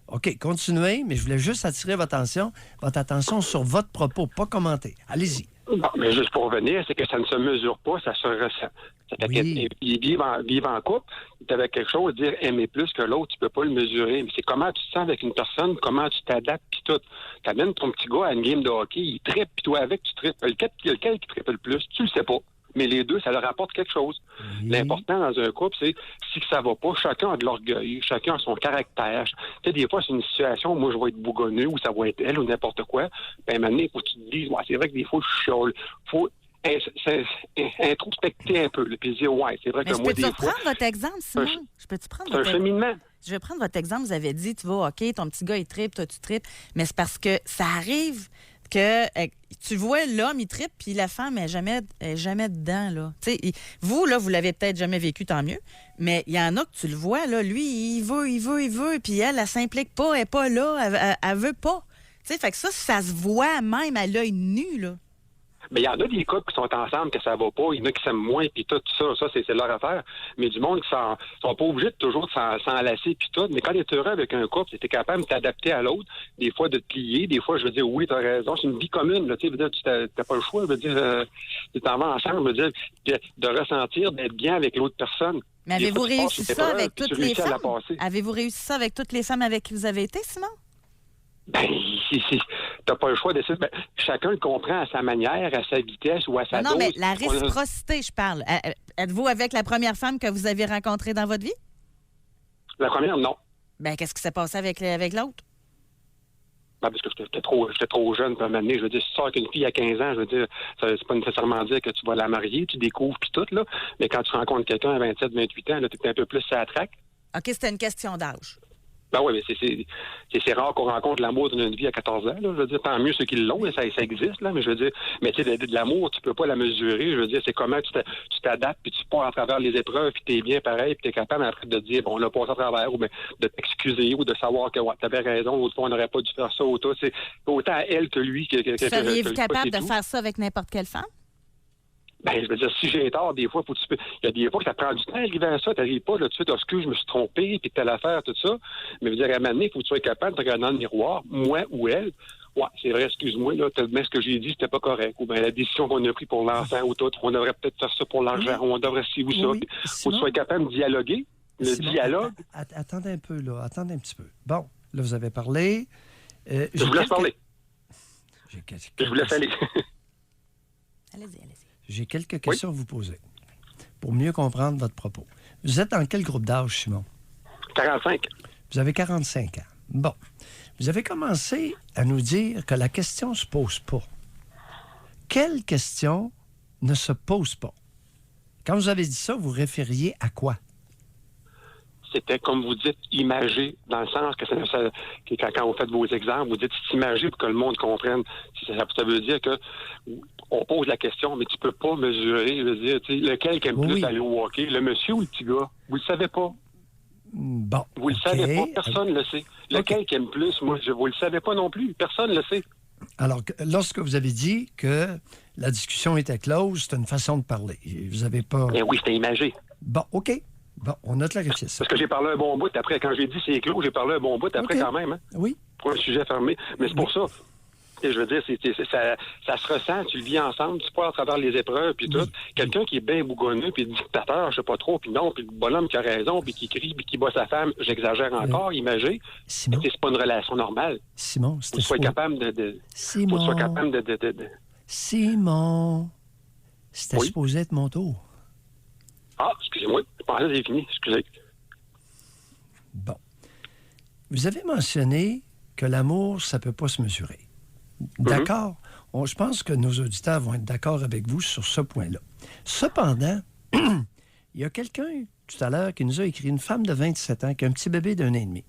OK, continuez, mais je voulais juste attirer votre attention sur votre propos, pas commenter. Allez-y. Bon, mais juste pour revenir, c'est que ça ne se mesure pas, ça se ressent. Ça fait Oui. vivre en couple, tu avec quelque chose, dire aimer plus que l'autre, tu peux pas le mesurer. Mais c'est comment tu te sens avec une personne, comment tu t'adaptes, puis tout. T'amènes ton petit gars à une game de hockey, il trippe, puis toi avec, tu tripes. Lequel qui trippe le plus, tu le sais pas. Mais les deux, ça leur apporte quelque chose. Oui. L'important dans un couple, c'est si ça va pas, chacun a de l'orgueil, chacun a son caractère. Tu sais, des fois, c'est une situation où moi, je vais être bougonneux, ou ça va être elle, ou n'importe quoi. Ben, maintenant, il faut que tu te dises, ouais, c'est vrai que des fois, je chiale. Faut introspecter un peu, là, puis dire, ouais, c'est vrai Mais que je moi, peux-tu des fois, reprendre votre exemple, Simon? un- Je peux-tu prendre c'est un votre cheminement. Je vais prendre votre exemple. Vous avez dit, tu vas, OK, ton petit gars, il tripe, toi, tu tripes. Mais c'est parce que ça arrive que tu vois l'homme, il tripe, puis la femme est jamais dedans, là. Tu sais, vous, là, vous l'avez peut-être jamais vécu, tant mieux. Mais il y en a que tu le vois, là, lui, il veut, puis elle s'implique pas, elle est pas là, elle veut pas. Tu sais, fait que ça se voit même à l'œil nu, là. Mais il y en a des couples qui sont ensemble, que ça va pas. Il y en a qui s'aiment moins, puis tout ça, c'est leur affaire. Mais du monde qui sont pas obligés de toujours s'enlacer, puis tout. Mais quand tu es heureux avec un couple, tu es capable de t'adapter à l'autre, des fois de te plier, des fois, je veux dire, oui, tu as raison, c'est une vie commune. Là, tu n'as pas le choix, je veux dire, tu t'en vas ensemble, je veux dire, de ressentir, d'être bien avec l'autre personne. Mais Des avez-vous fois, tu passes réussi une ça épreuve, avec puis tu toutes les réussis à la femmes? passer. Avez-vous réussi ça avec toutes les femmes avec qui vous avez été, Simon? Ben, t'as pas le choix d'essayer. Ben, chacun le comprend à sa manière, à sa vitesse ou à sa Non, dose. mais la réciprocité, je parle. Êtes-vous avec la première femme que vous avez rencontrée dans votre vie? La première, non. Ben, qu'est-ce qui s'est passé avec l'autre? Ben, parce que j'étais trop jeune pour m'amener. Je veux dire, si tu sors avec une fille à 15 ans, je veux dire, c'est pas nécessairement dire que tu vas la marier, tu découvres puis tout, là. Mais quand tu rencontres quelqu'un à 27, 28 ans, là, t'es un peu plus à la traque. OK, c'était une question d'âge. Ben oui, mais c'est rare qu'on rencontre l'amour de notre vie à 14 ans. Là. Je veux dire, tant mieux ceux qui l'ont, ça existe, là, mais je veux dire, mais tu sais, de l'amour, tu peux pas la mesurer. Je veux dire, c'est comment tu t'adaptes, puis tu pars à travers les épreuves, puis t'es bien pareil, puis t'es capable après de dire, bon, on l'a passé à travers, ou bien de t'excuser, ou de savoir que ouais, t'avais raison, l'autre fois, on n'aurait pas dû faire ça, ou tout. C'est autant à elle que lui que Seriez-vous capable de tout. faire ça avec n'importe quelle femme? Ben, je veux dire, si j'ai tort, des fois, il y a des fois que ça prend du temps d'arriver à ça. T'arrives pas, là, tout de suite, excuse, je me suis trompé, puis telle affaire, tout ça. Mais je veux dire, à un moment donné, il faut que tu sois capable de te regarder dans le miroir, moi ou elle. Ouais, c'est vrai, excuse-moi, là, mais ce que j'ai dit, c'était pas correct. Ou bien la décision qu'on a prise pour l'enfant ou tout, on devrait peut-être faire ça pour l'argent, ou on devrait ci ou ça. Oui, Il faut que tu sois capable de dialoguer. Le Simon, dialogue. Attendez un peu, là. Attendez un petit peu. Bon, là, vous avez parlé. Je vous laisse parler. Je vous laisse aller. Allez-y. J'ai quelques questions à vous poser pour mieux comprendre votre propos. Vous êtes dans quel groupe d'âge, Simon? 45. Vous avez 45 ans. Bon. Vous avez commencé à nous dire que la question ne se pose pas. Quelle question ne se pose pas? Quand vous avez dit ça, vous référiez à quoi? C'était, comme vous dites, imagé, dans le sens que quand vous faites vos exemples, vous dites c'est imagé pour que le monde comprenne. Ça veut dire que on pose la question, mais tu peux pas mesurer, je veux dire, lequel qui aime plus aller au hockey, le monsieur ou le petit gars? Vous le savez pas. Bon. Vous le savez pas, personne ne le sait. Lequel qui aime plus, moi, vous le savez pas non plus, personne ne le sait. Alors, lorsque vous avez dit que la discussion était close, c'est une façon de parler. Vous n'avez pas... Mais oui, c'était imagé. Bon, OK. Bon, on a clarifié ça. Parce que j'ai parlé un bon bout après. Quand j'ai dit c'est clos, j'ai parlé un bon bout après quand même. Hein? Oui. Pour un sujet fermé. Mais c'est pour ça. Et je veux dire, ça se ressent, tu le vis ensemble, tu pars à travers les épreuves, puis tout. Quelqu'un qui est bien bougonneux, puis dictateur, je sais pas trop, puis non, puis le bonhomme qui a raison, puis qui crie, puis qui bat sa femme, j'exagère encore, imagé. Simon. C'est pas une relation normale. Simon, c'était faut que tu sois capable de... Simon. Faut que tu sois capable de... Simon. C'était supposé être mon tour. Ah, excusez-moi, je pensais que c'était fini, excusez. Bon. Vous avez mentionné que l'amour, ça peut pas se mesurer. D'accord. Je pense que nos auditeurs vont être d'accord avec vous sur ce point-là. Cependant, il y a quelqu'un tout à l'heure qui nous a écrit, une femme de 27 ans qui a un petit bébé d'1 an et demi.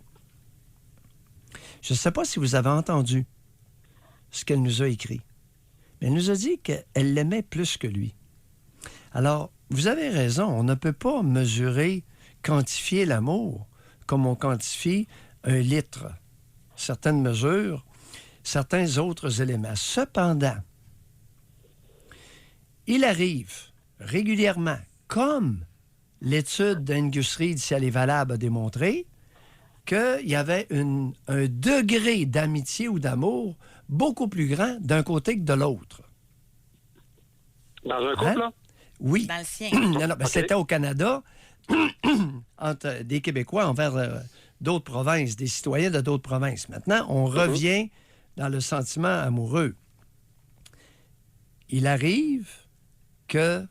Je ne sais pas si vous avez entendu ce qu'elle nous a écrit, mais elle nous a dit qu'elle l'aimait plus que lui. Alors, vous avez raison, on ne peut pas mesurer, quantifier l'amour comme on quantifie un litre. Certaines mesures, certains autres éléments. Cependant, il arrive régulièrement, comme l'étude d'Angus Reid, si elle est valable, a démontré, qu'il y avait un degré d'amitié ou d'amour beaucoup plus grand d'un côté que de l'autre. Dans un couple, là? Dans Oui. le sien. Non, c'était au Canada, entre des Québécois envers d'autres provinces, des citoyens de d'autres provinces. Maintenant, on revient dans le sentiment amoureux. Il arrive que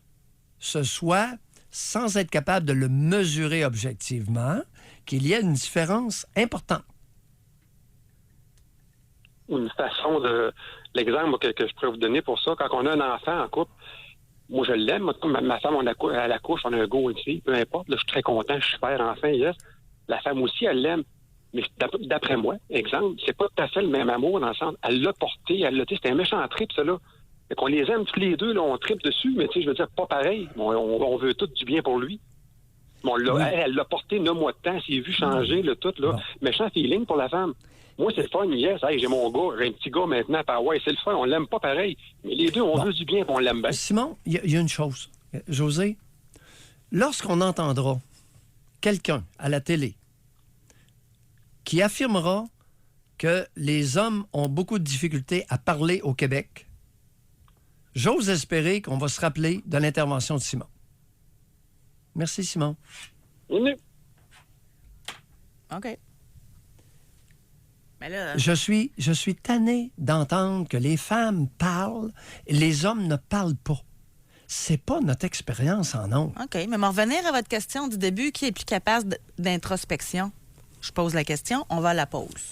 ce soit, sans être capable de le mesurer objectivement, qu'il y ait une différence importante. Une façon de... L'exemple que je pourrais vous donner pour ça, quand on a un enfant en couple, moi, je l'aime. Ma femme, à la couche, on a un go et une fille, peu importe. Là, je suis très content, je suis super enfant. Yes. La femme aussi, elle l'aime. Mais d'après moi, exemple, c'est pas tout à fait le même amour dans le sens. Elle l'a porté, elle l'a dit, c'était un méchant trip, ça, là. Fait qu'on les aime tous les deux, là, on tripe dessus, mais tu sais, je veux dire, pas pareil. On veut tout du bien pour lui. Elle l'a porté 9 mois de temps, s'est vu changer, le tout, là. Bon. Méchant feeling pour la femme. Moi, c'est le fun, yes. Hey, j'ai mon gars, j'ai un petit gars maintenant, ouais, c'est le fun, on l'aime pas pareil. Mais les deux, on veut du bien et on l'aime bien. Simon, il y a une chose. José, lorsqu'on entendra quelqu'un à la télé qui affirmera que les hommes ont beaucoup de difficultés à parler au Québec, j'ose espérer qu'on va se rappeler de l'intervention de Simon. Merci, Simon. Bienvenue. OK. Mais là, Je suis tanné d'entendre que les femmes parlent et les hommes ne parlent pas. C'est pas notre expérience en ondes. OK. Mais m'en revenir à votre question du début, qui est plus capable d'introspection? Je pose la question, on va à la pause.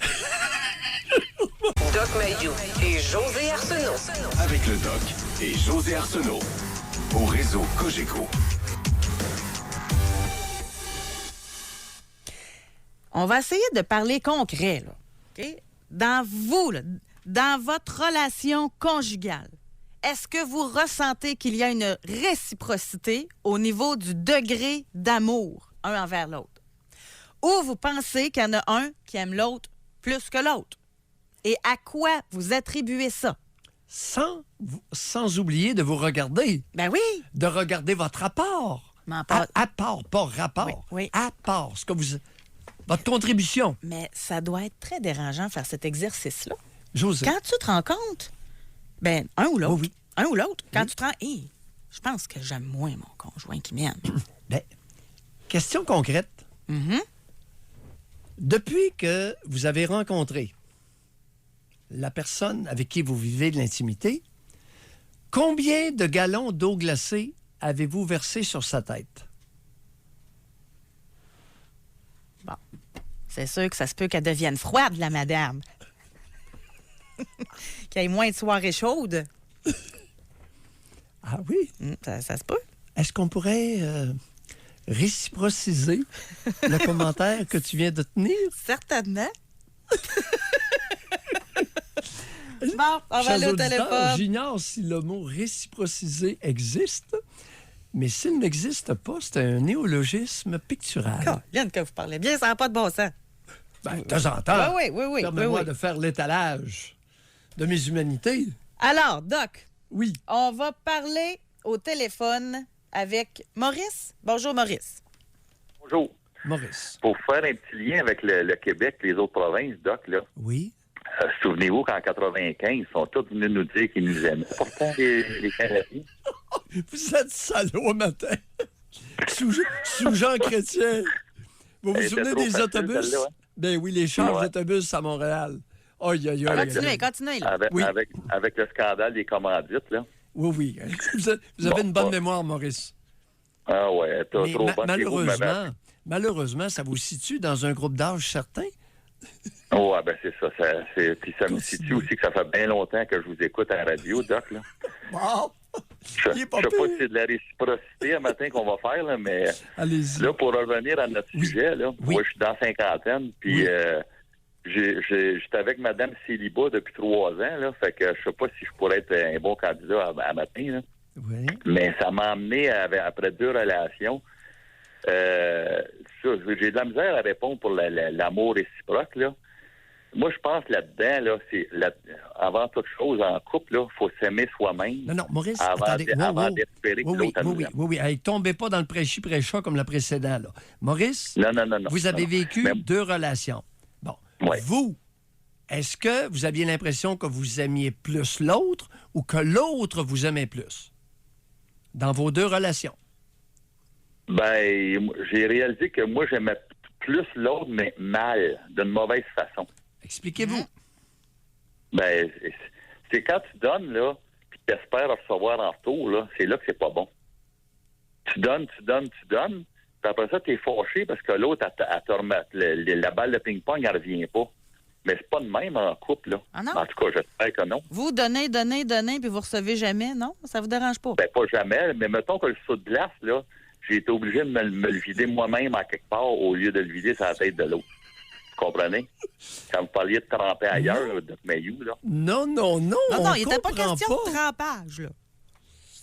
Doc Mayou et José Arsenault. Avec le Doc et José Arsenault. Au réseau Cogeco. On va essayer de parler concret, là. OK? Dans vous, là, dans votre relation conjugale, est-ce que vous ressentez qu'il y a une réciprocité au niveau du degré d'amour un envers l'autre? Ou vous pensez qu'il y en a un qui aime l'autre plus que l'autre? Et à quoi vous attribuez ça? Sans oublier de vous regarder, Ben oui! de regarder votre apport. M'en parle. Apport, pas rapport. Oui, oui. Apport, votre contribution. Mais ça doit être très dérangeant faire cet exercice-là. José. Quand tu te rends compte, ben un ou l'autre. Oui, oui. Un ou l'autre. Quand tu te rends... Hey, je pense que j'aime moins mon conjoint qui m'aime. Ben, question concrète. Mhm. Depuis que vous avez rencontré la personne avec qui vous vivez de l'intimité, combien de gallons d'eau glacée avez-vous versé sur sa tête? Bon. C'est sûr que ça se peut qu'elle devienne froide, la madame. Qu'il y ait moins de soirées chaudes. Ah oui? Ça se peut. Est-ce qu'on pourrait réciprociser le commentaire que tu viens de tenir? Certainement. Bon, on va Chers aller au auditeurs, téléphone. j'ignore si le mot réciprociser existe, mais s'il n'existe pas, c'est un néologisme pictural. Caroline, que vous parlez bien, ça n'a pas de bon sens. Ben, de temps en temps, Oui. permets-moi de faire l'étalage de mes humanités. Alors, Doc, Oui. on va parler au téléphone avec Maurice. Bonjour, Maurice. Bonjour. Maurice. Pour faire un petit lien avec le Québec, les autres provinces, Doc, là, Oui. souvenez-vous qu'en 95, ils sont tous venus nous dire qu'ils nous aimaient. Pourtant, les Canadiens. Vous êtes salaud au matin. sous Jean Chrétien. Vous vous Elle était souvenez trop des facile, autobus? celle-là, hein? Ben oui, les charges Ouais. d'autobus à Montréal. Aïe, aïe, aïe. Continuez, là. Oui. Avec le scandale des commandites, là. Oui. Vous avez Bon, une bonne pas- mémoire, Maurice. Ah ouais, t'as Mais trop bonne chez vous, madame. malheureusement, ça vous situe dans un groupe d'âge certain. Ouais, ben c'est ça. Puis ça me Continue. situe aussi que ça fait bien longtemps que je vous écoute à la radio, Doc, là. Wow! Je Il est sais pas pas pire. si c'est de la réciprocité un matin qu'on va faire, là, mais Allez-y. là, pour revenir à notre sujet, là, Oui. moi, je suis dans la cinquantaine, puis j'étais avec Mme Célibat depuis 3 ans, là, fait que je sais pas si je pourrais être un bon candidat à matin, là. Oui. Mais ça m'a amené, après 2 relations, j'ai de la misère à répondre pour l'amour réciproque, là. Moi, je pense là-dedans, là, avant toute chose, en couple, il faut s'aimer soi-même. Non, Maurice, Avant attendez. avant d'espérer que l'autre nous aime. Oui. Hey, tombez pas dans le prêchi-prêcha comme le précédent, là. Maurice, Non. vous avez Non. vécu Mais- 2 relations. Bon. Ouais. Vous, est-ce que vous aviez l'impression que vous aimiez plus l'autre ou que l'autre vous aimait plus dans vos 2 relations? Ben, j'ai réalisé que moi, j'aimais plus l'autre, mais mal, d'une mauvaise façon. Expliquez-vous. Ben, c'est quand tu donnes, là, puis tu espères recevoir en retour, là, c'est là que c'est pas bon. Tu donnes, puis après ça, tu es fâché parce que l'autre, elle te remet la balle de ping-pong, elle revient pas. Mais c'est pas de même en couple, là. Ah non? En tout cas, j'espère que non. Vous donnez, puis vous recevez jamais, non? Ça vous dérange pas? Ben, pas jamais, mais mettons que le saut de glace, là, j'ai été obligé de me le vider moi-même à quelque part au lieu de le vider sur la tête de l'autre. Vous comprenez? Quand vous parliez de tremper ailleurs, de Mayou, là. Non. Non, il n'était pas comprend question pas. de trempage, là.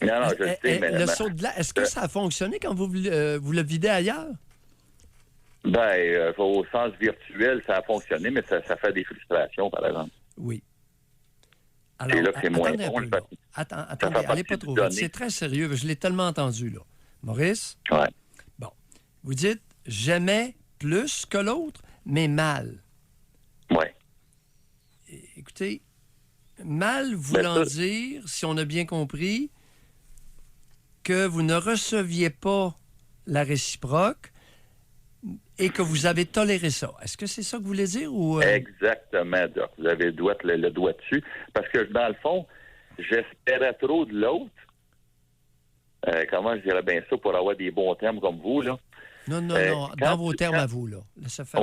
Non, je le sais, mais... Le saut de glace, est-ce que ça a fonctionné quand vous le videz ailleurs? Ben, au sens virtuel, ça a fonctionné, mais ça fait des frustrations, par exemple. Oui. C'est là que c'est moins attendez un bon. peu, là. Attendez, allez pas trop vite. C'est très sérieux. Je l'ai tellement entendu, là. Maurice? Ouais. Bon. Vous dites, j'aimais plus que l'autre, mais mal. Ouais. Écoutez, mal voulant dire, si on a bien compris, que vous ne receviez pas la réciproque et que vous avez toléré ça. Est-ce que c'est ça que vous voulez dire? Ou Exactement, Doc. Vous avez le doigt dessus. Parce que, dans le fond, j'espérais trop de l'autre. Comment je dirais bien ça pour avoir des bons termes comme vous, là? Non. Dans vos termes à vous, là.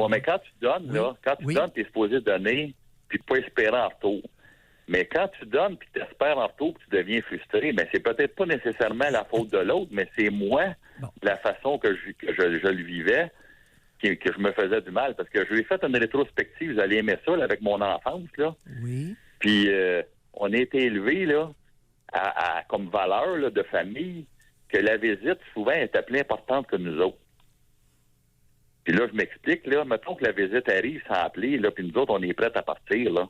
Mais quand tu donnes, oui. là, quand tu donnes, tu es supposé donner, puis pas espérer en retour. Mais quand tu donnes, puis tu espères en retour, puis tu deviens frustré, mais c'est peut-être pas nécessairement la faute de l'autre, mais c'est moi, la façon que je le vivais, que je me faisais du mal. Parce que je lui ai fait une rétrospective, vous allez aimer ça, là, avec mon enfance, là. Oui. Puis on a été élevés, là, à comme valeur là, de famille, que la visite, souvent, était plus importante que nous autres. Puis là, je m'explique, là, mettons que la visite arrive sans appeler, là, puis nous autres, on est prêts à partir, là.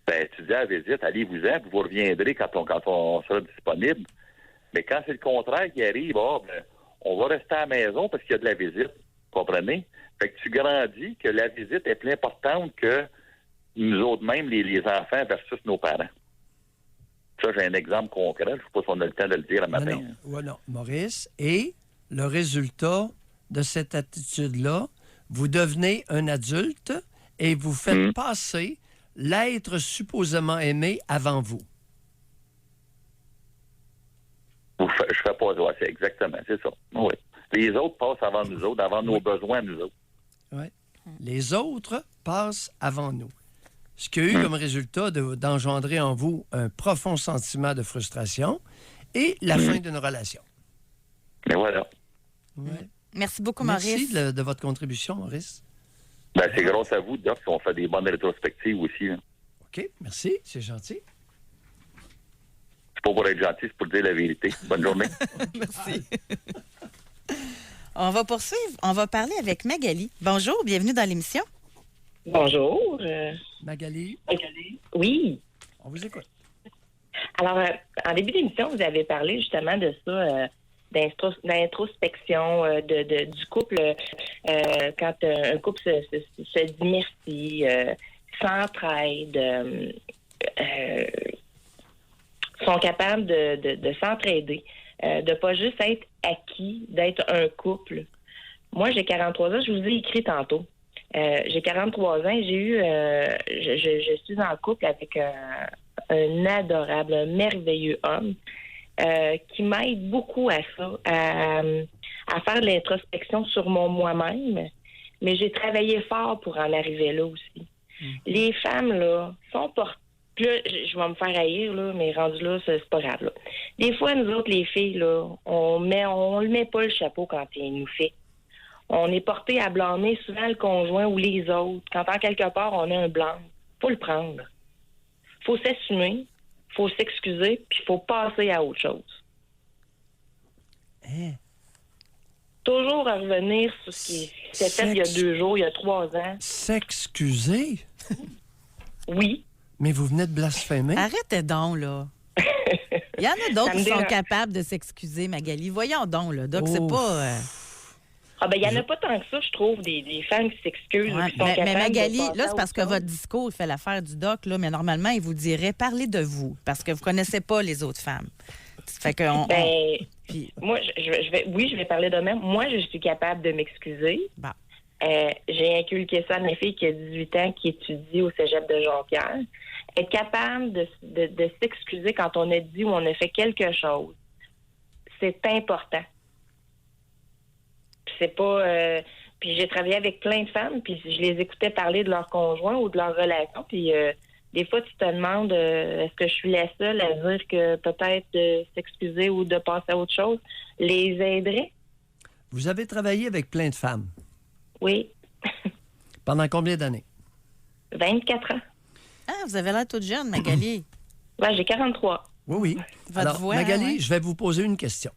Ben, tu dis à la visite, allez-vous-en, puis vous reviendrez quand on sera disponible. Mais quand c'est le contraire qui arrive, on va rester à la maison parce qu'il y a de la visite. Comprenez? Fait que tu grandis que la visite est plus importante que nous autres mêmes, les enfants versus nos parents. Ça, j'ai un exemple concret. Je ne sais pas si on a le temps de le dire le matin. Non. Maurice, et le résultat de cette attitude-là, vous devenez un adulte et vous faites passer l'être supposément aimé avant vous. Je fais pas ça, c'est exactement, c'est ça. Oui. Les autres passent avant nous autres, avant nos besoins, nous autres. Oui. Les autres passent avant nous. Ce qui a eu comme résultat d'engendrer en vous un profond sentiment de frustration et la fin d'une relation. Mais voilà. Ouais. Merci beaucoup, Merci Maurice. de votre contribution, Maurice. Ben, c'est grâce à vous, Doc, qu'on fait des bonnes rétrospectives aussi. Là. OK, merci, c'est gentil. C'est pas pour être gentil, c'est pour dire la vérité. Bonne journée. Merci. On va poursuivre. On va parler avec Magali. Bonjour, bienvenue dans l'émission. Bonjour. Magali, Oui. on vous écoute. Alors, en début d'émission, vous avez parlé justement de ça, d'introspection du couple. Quand un couple se dit merci, s'entraide, sont capables de s'entraider, de pas juste être acquis, d'être un couple. Moi, j'ai 43 ans, je vous ai écrit tantôt. J'ai 43 ans et j'ai eu... je suis en couple avec un adorable, un merveilleux homme qui m'aide beaucoup à ça, à faire de l'introspection sur moi-même. Mais j'ai travaillé fort pour en arriver là aussi. Les femmes, là, sont portées. Là, je vais me faire haïr, là, mais rendu là, c'est pas grave. Là. Des fois, nous autres, les filles, là, on le met pas le chapeau quand il nous fait. On est porté à blâmer souvent le conjoint ou les autres. Quand en quelque part, on a un blanc, faut le prendre. Faut s'assumer, faut s'excuser, puis faut passer à autre chose. Toujours à revenir sur ce qui s'est fait il y a 2 jours, il y a 3 ans. S'excuser? Oui. Mais vous venez de blasphémer? Arrêtez donc, là. Il y en a d'autres qui sont capables de s'excuser, Magali. Voyons donc, là. Donc, c'est pas... Ah ben, il n'y en a pas tant que ça, je trouve, des femmes qui s'excusent. Ouais, mais Magali, là, c'est parce que votre discours fait l'affaire du doc, là, mais normalement, il vous dirait parlez de vous, parce que vous ne connaissez pas les autres femmes. Fait que moi, je vais parler de même. Moi, je suis capable de m'excuser. Bon. J'ai inculqué ça à ma fille qui a 18 ans, qui étudie au cégep de Jonquière. Être capable de s'excuser quand on a dit ou on a fait quelque chose, c'est important. C'est pas... puis j'ai travaillé avec plein de femmes, puis je les écoutais parler de leur conjoint ou de leur relation, puis des fois, tu te demandes est-ce que je suis la seule à dire que peut-être de s'excuser ou de passer à autre chose les aiderait? Vous avez travaillé avec plein de femmes. Oui. Pendant combien d'années? 24 ans. Ah, vous avez l'air toute jeune, Magali. Ben, j'ai 43. Oui. Votre Alors, voix, Magali, ouais. je vais vous poser une question.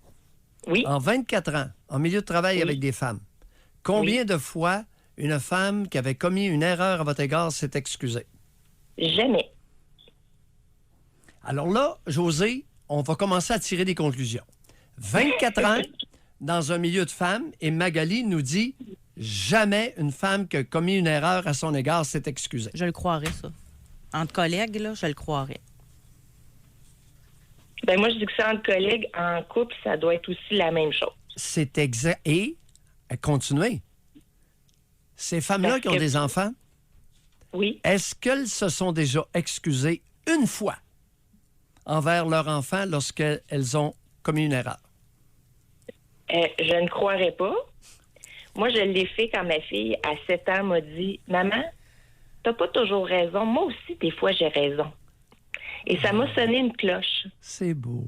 Oui. En 24 ans, en milieu de travail Oui. avec des femmes, combien de fois une femme qui avait commis une erreur à votre égard s'est excusée? Jamais. Alors là, José, on va commencer à tirer des conclusions. 24 ans dans un milieu de femmes et Magali nous dit jamais une femme qui a commis une erreur à son égard s'est excusée. Je le croirais, ça. Entre collègues, là, je le croirais. Ben moi, je dis que c'est entre collègues, en couple, ça doit être aussi la même chose. C'est exact. Et, continuez. Ces femmes-là Parce qui ont que- des enfants, Oui. est-ce qu'elles se sont déjà excusées une fois envers leur enfant lorsqu'elles ont commis une erreur? Je ne croirais pas. Moi, je l'ai fait quand ma fille, à 7 ans, m'a dit « Maman, t'as pas toujours raison. Moi aussi, des fois, j'ai raison. » Et ça m'a sonné une cloche. C'est beau.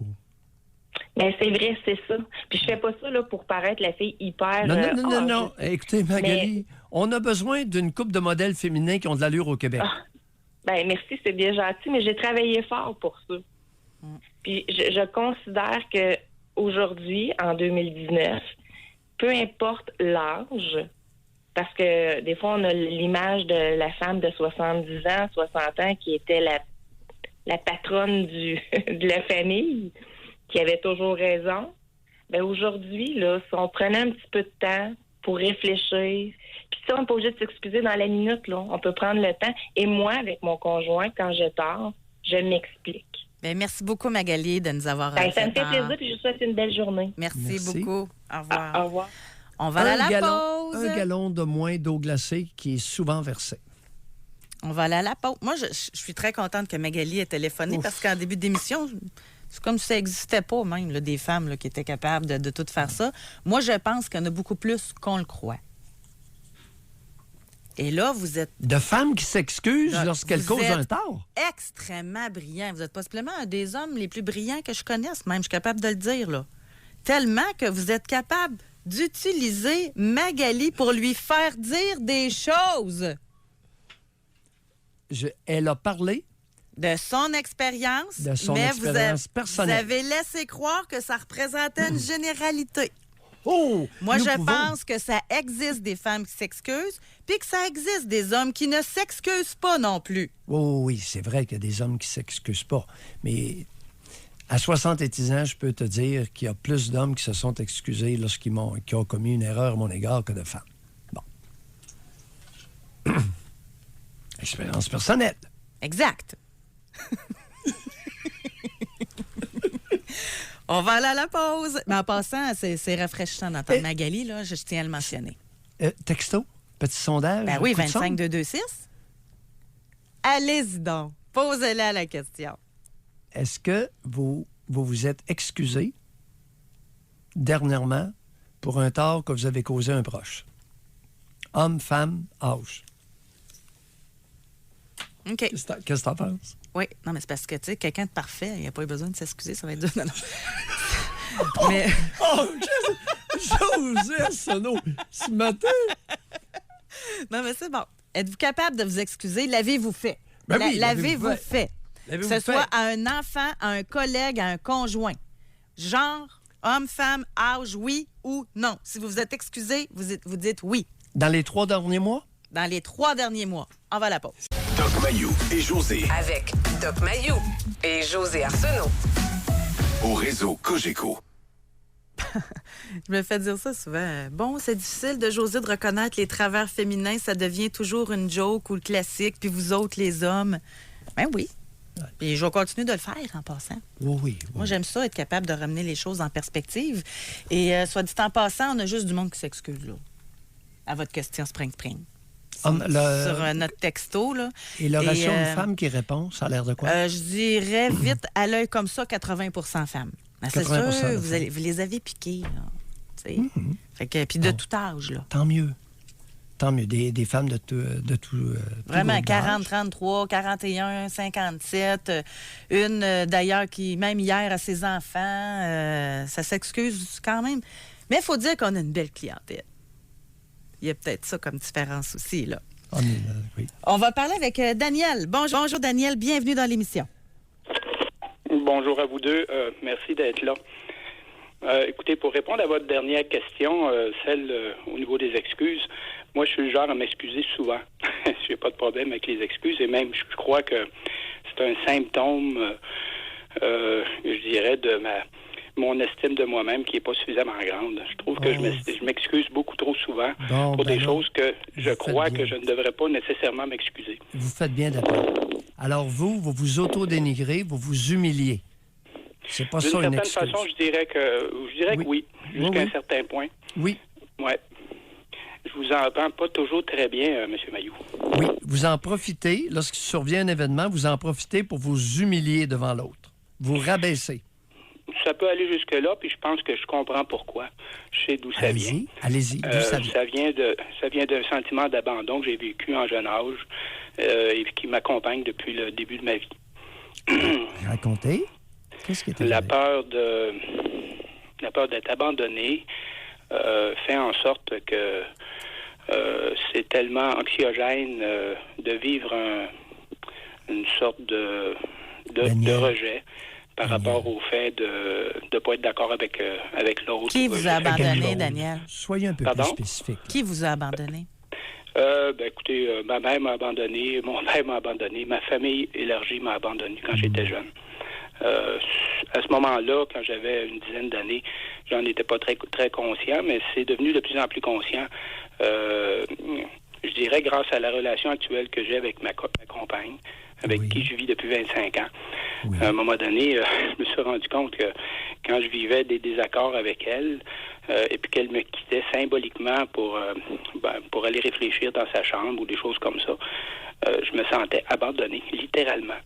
Mais c'est vrai, c'est ça. Puis je fais pas ça là, pour paraître la fille hyper... Non, non, non, non, ah, non. Écoutez, Magali, on a besoin d'une couple de modèles féminins qui ont de l'allure au Québec. Ben merci, c'est bien gentil, mais j'ai travaillé fort pour ça. Puis je considère que aujourd'hui, en 2019, peu importe l'âge, parce que des fois, on a l'image de la femme de 70 ans, 60 ans, qui était la patronne de la famille, qui avait toujours raison. Ben aujourd'hui, là, si on prenait un petit peu de temps pour réfléchir, puis ça, on n'est pas obligé de s'excuser dans la minute, là. On peut prendre le temps. Et moi, avec mon conjoint, quand je tard, je m'explique. Bien, merci beaucoup, Magali, de nous avoir Ben, ça me fait fait plaisir, puis je vous souhaite une belle journée. Merci beaucoup. Au revoir. Au revoir. On va aller à la pause. Un gallon de moins d'eau glacée qui est souvent versé. On va aller à la pause. Moi, je suis très contente que Magali ait téléphoné parce qu'en début d'émission, c'est comme si ça n'existait pas même, là, des femmes là, qui étaient capables de tout faire ça. Moi, je pense qu'il y en a beaucoup plus qu'on le croit. Et là, vous êtes De femmes qui s'excusent Là, lorsqu'elles vous causent êtes un tort. extrêmement brillant. Vous êtes possiblement un des hommes les plus brillants que je connaisse, même. Je suis capable de le dire, là. Tellement que vous êtes capable d'utiliser Magali pour lui faire dire des choses. Elle a parlé. De son expérience, De son mais expérience vous personnelle. avez laissé croire que ça représentait une généralité. Oh! Moi, nous je pouvons- pense que ça existe des femmes qui s'excusent, puis que ça existe des hommes qui ne s'excusent pas non plus. Oh, oui, c'est vrai qu'il y a des hommes qui ne s'excusent pas. Mais à 70 ans, je peux te dire qu'il y a plus d'hommes qui se sont excusés qui ont commis une erreur à mon égard que de femmes. Bon. Expérience personnelle. Exact. On va aller à la pause. Mais en passant, c'est rafraîchissant d'entendre Magali, là, je tiens à le mentionner. Texto, petit sondage. Ben oui, coup de sonde. 25-226. Allez-y donc. Posez-la la question. Est-ce que vous vous êtes excusé dernièrement pour un tort que vous avez causé à un proche? Homme, femme, âge. OK. Qu'est-ce que t'en penses? Oui, non, mais c'est parce que, tu sais, quelqu'un de parfait, il n'y a pas eu besoin de s'excuser, ça va être dur. Non, non. Mais... Oh, José Arsenault, ce matin! Non, mais c'est bon. Êtes-vous capable de vous excuser? L'avez-vous fait? Ben oui, L'avez-vous fait? Que L'avez-vous ce fait? soit à un enfant, à un collègue, à un conjoint. Genre, homme, femme, âge, oui ou non. Si vous vous êtes excusé, vous dites oui. Dans les 3 derniers mois? Dans les 3 derniers mois. On va à la pause. Doc Mayou et José Avec Doc Mayou et José Arsenault. au réseau Cogeco. Je me fais dire ça souvent. Bon, c'est difficile de José de reconnaître les travers féminins. Ça devient toujours une joke ou le classique. Puis vous autres, les hommes. Ben oui. Puis je vais continuer de le faire en passant. Oui, oui. Moi, j'aime ça, être capable de ramener les choses en perspective. Et soit dit en passant, on a juste du monde qui s'excuse, là. À votre question, Spring. Sur notre texto, là. Et le ratio Et, de femmes qui répond, ça a l'air de quoi? Je dirais vite, à l'œil comme ça, 80 femmes. Ben, c'est 80% sûr, de vous les avez piquées, là. Tu sais. Fait que, puis de tout âge, là. Tant mieux. Tant mieux. Des femmes de tout. Vraiment, groupe d'âge. 40, 33, 41, 57. Une, d'ailleurs, qui, même hier, a ses enfants. Ça s'excuse quand même. Mais il faut dire qu'on a une belle clientèle. Il y a peut-être ça comme différence aussi, là. Oui. On va parler avec Daniel. Bonjour, Daniel. Bienvenue dans l'émission. Bon bonjour à vous deux. Merci d'être là. Écoutez, pour répondre à votre dernière question, celle au niveau des excuses, moi, je suis le genre à m'excuser souvent. Je n'ai pas de problème avec les excuses et même, je crois que c'est un symptôme, je dirais, de mon estime de moi-même qui n'est pas suffisamment grande. Je trouve que je m'excuse beaucoup trop souvent pour des choses que je crois que je ne devrais pas nécessairement m'excuser. Vous faites bien d'appeler. Alors vous vous auto-dénigrez, vous vous humiliez. C'est pas ça une excuse. D'une certaine façon, je dirais que oui, jusqu'à un certain point. Oui. Ouais. Je vous entends pas toujours très bien, M. Mailloux. Oui, vous en profitez, lorsqu'il survient un événement, vous en profitez pour vous humilier devant l'autre. Vous rabaisser. Ça peut aller jusque-là, puis je pense que je comprends pourquoi. Je sais d'où ça vient. Allez-y, d'où ça vient? Ça vient d'un sentiment d'abandon que j'ai vécu en jeune âge et qui m'accompagne depuis le début de ma vie. Racontez. Qu'est-ce qui est arrivé? La peur d'être abandonné fait en sorte que c'est tellement anxiogène de vivre une sorte de rejet par rapport au fait de ne pas être d'accord avec l'autre. Qui vous a abandonné, Daniel? Soyez un peu plus spécifique. Qui vous a abandonné? Écoutez, ma mère m'a abandonné, mon père m'a abandonné, ma famille élargie m'a abandonné quand j'étais jeune. À ce moment-là, quand j'avais une dizaine d'années, j'en étais pas très, très conscient, mais c'est devenu de plus en plus conscient. Je dirais grâce à la relation actuelle que j'ai avec ma compagne, avec qui je vis depuis 25 ans. Oui. À un moment donné, je me suis rendu compte que quand je vivais des désaccords avec elle, et puis qu'elle me quittait symboliquement pour aller réfléchir dans sa chambre ou des choses comme ça, je me sentais abandonné, littéralement.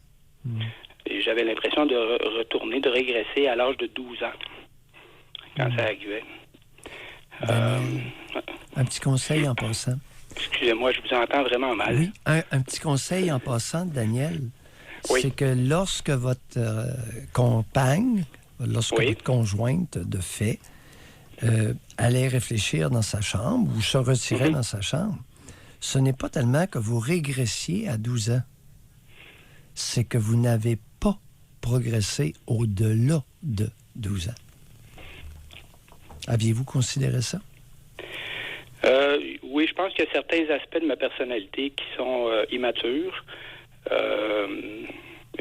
Et j'avais l'impression de retourner, de régresser à l'âge de 12 ans, quand ça arrivait. Un petit conseil en passant. Excusez-moi, je vous entends vraiment mal. Oui, un petit conseil en passant, Daniel, c'est que lorsque votre compagne, votre conjointe de fait, allait réfléchir dans sa chambre ou se retirait dans sa chambre, ce n'est pas tellement que vous régressiez à 12 ans, c'est que vous n'avez pas progressé au-delà de 12 ans. Aviez-vous considéré ça? Oui, je pense qu'il y a certains aspects de ma personnalité qui sont immatures.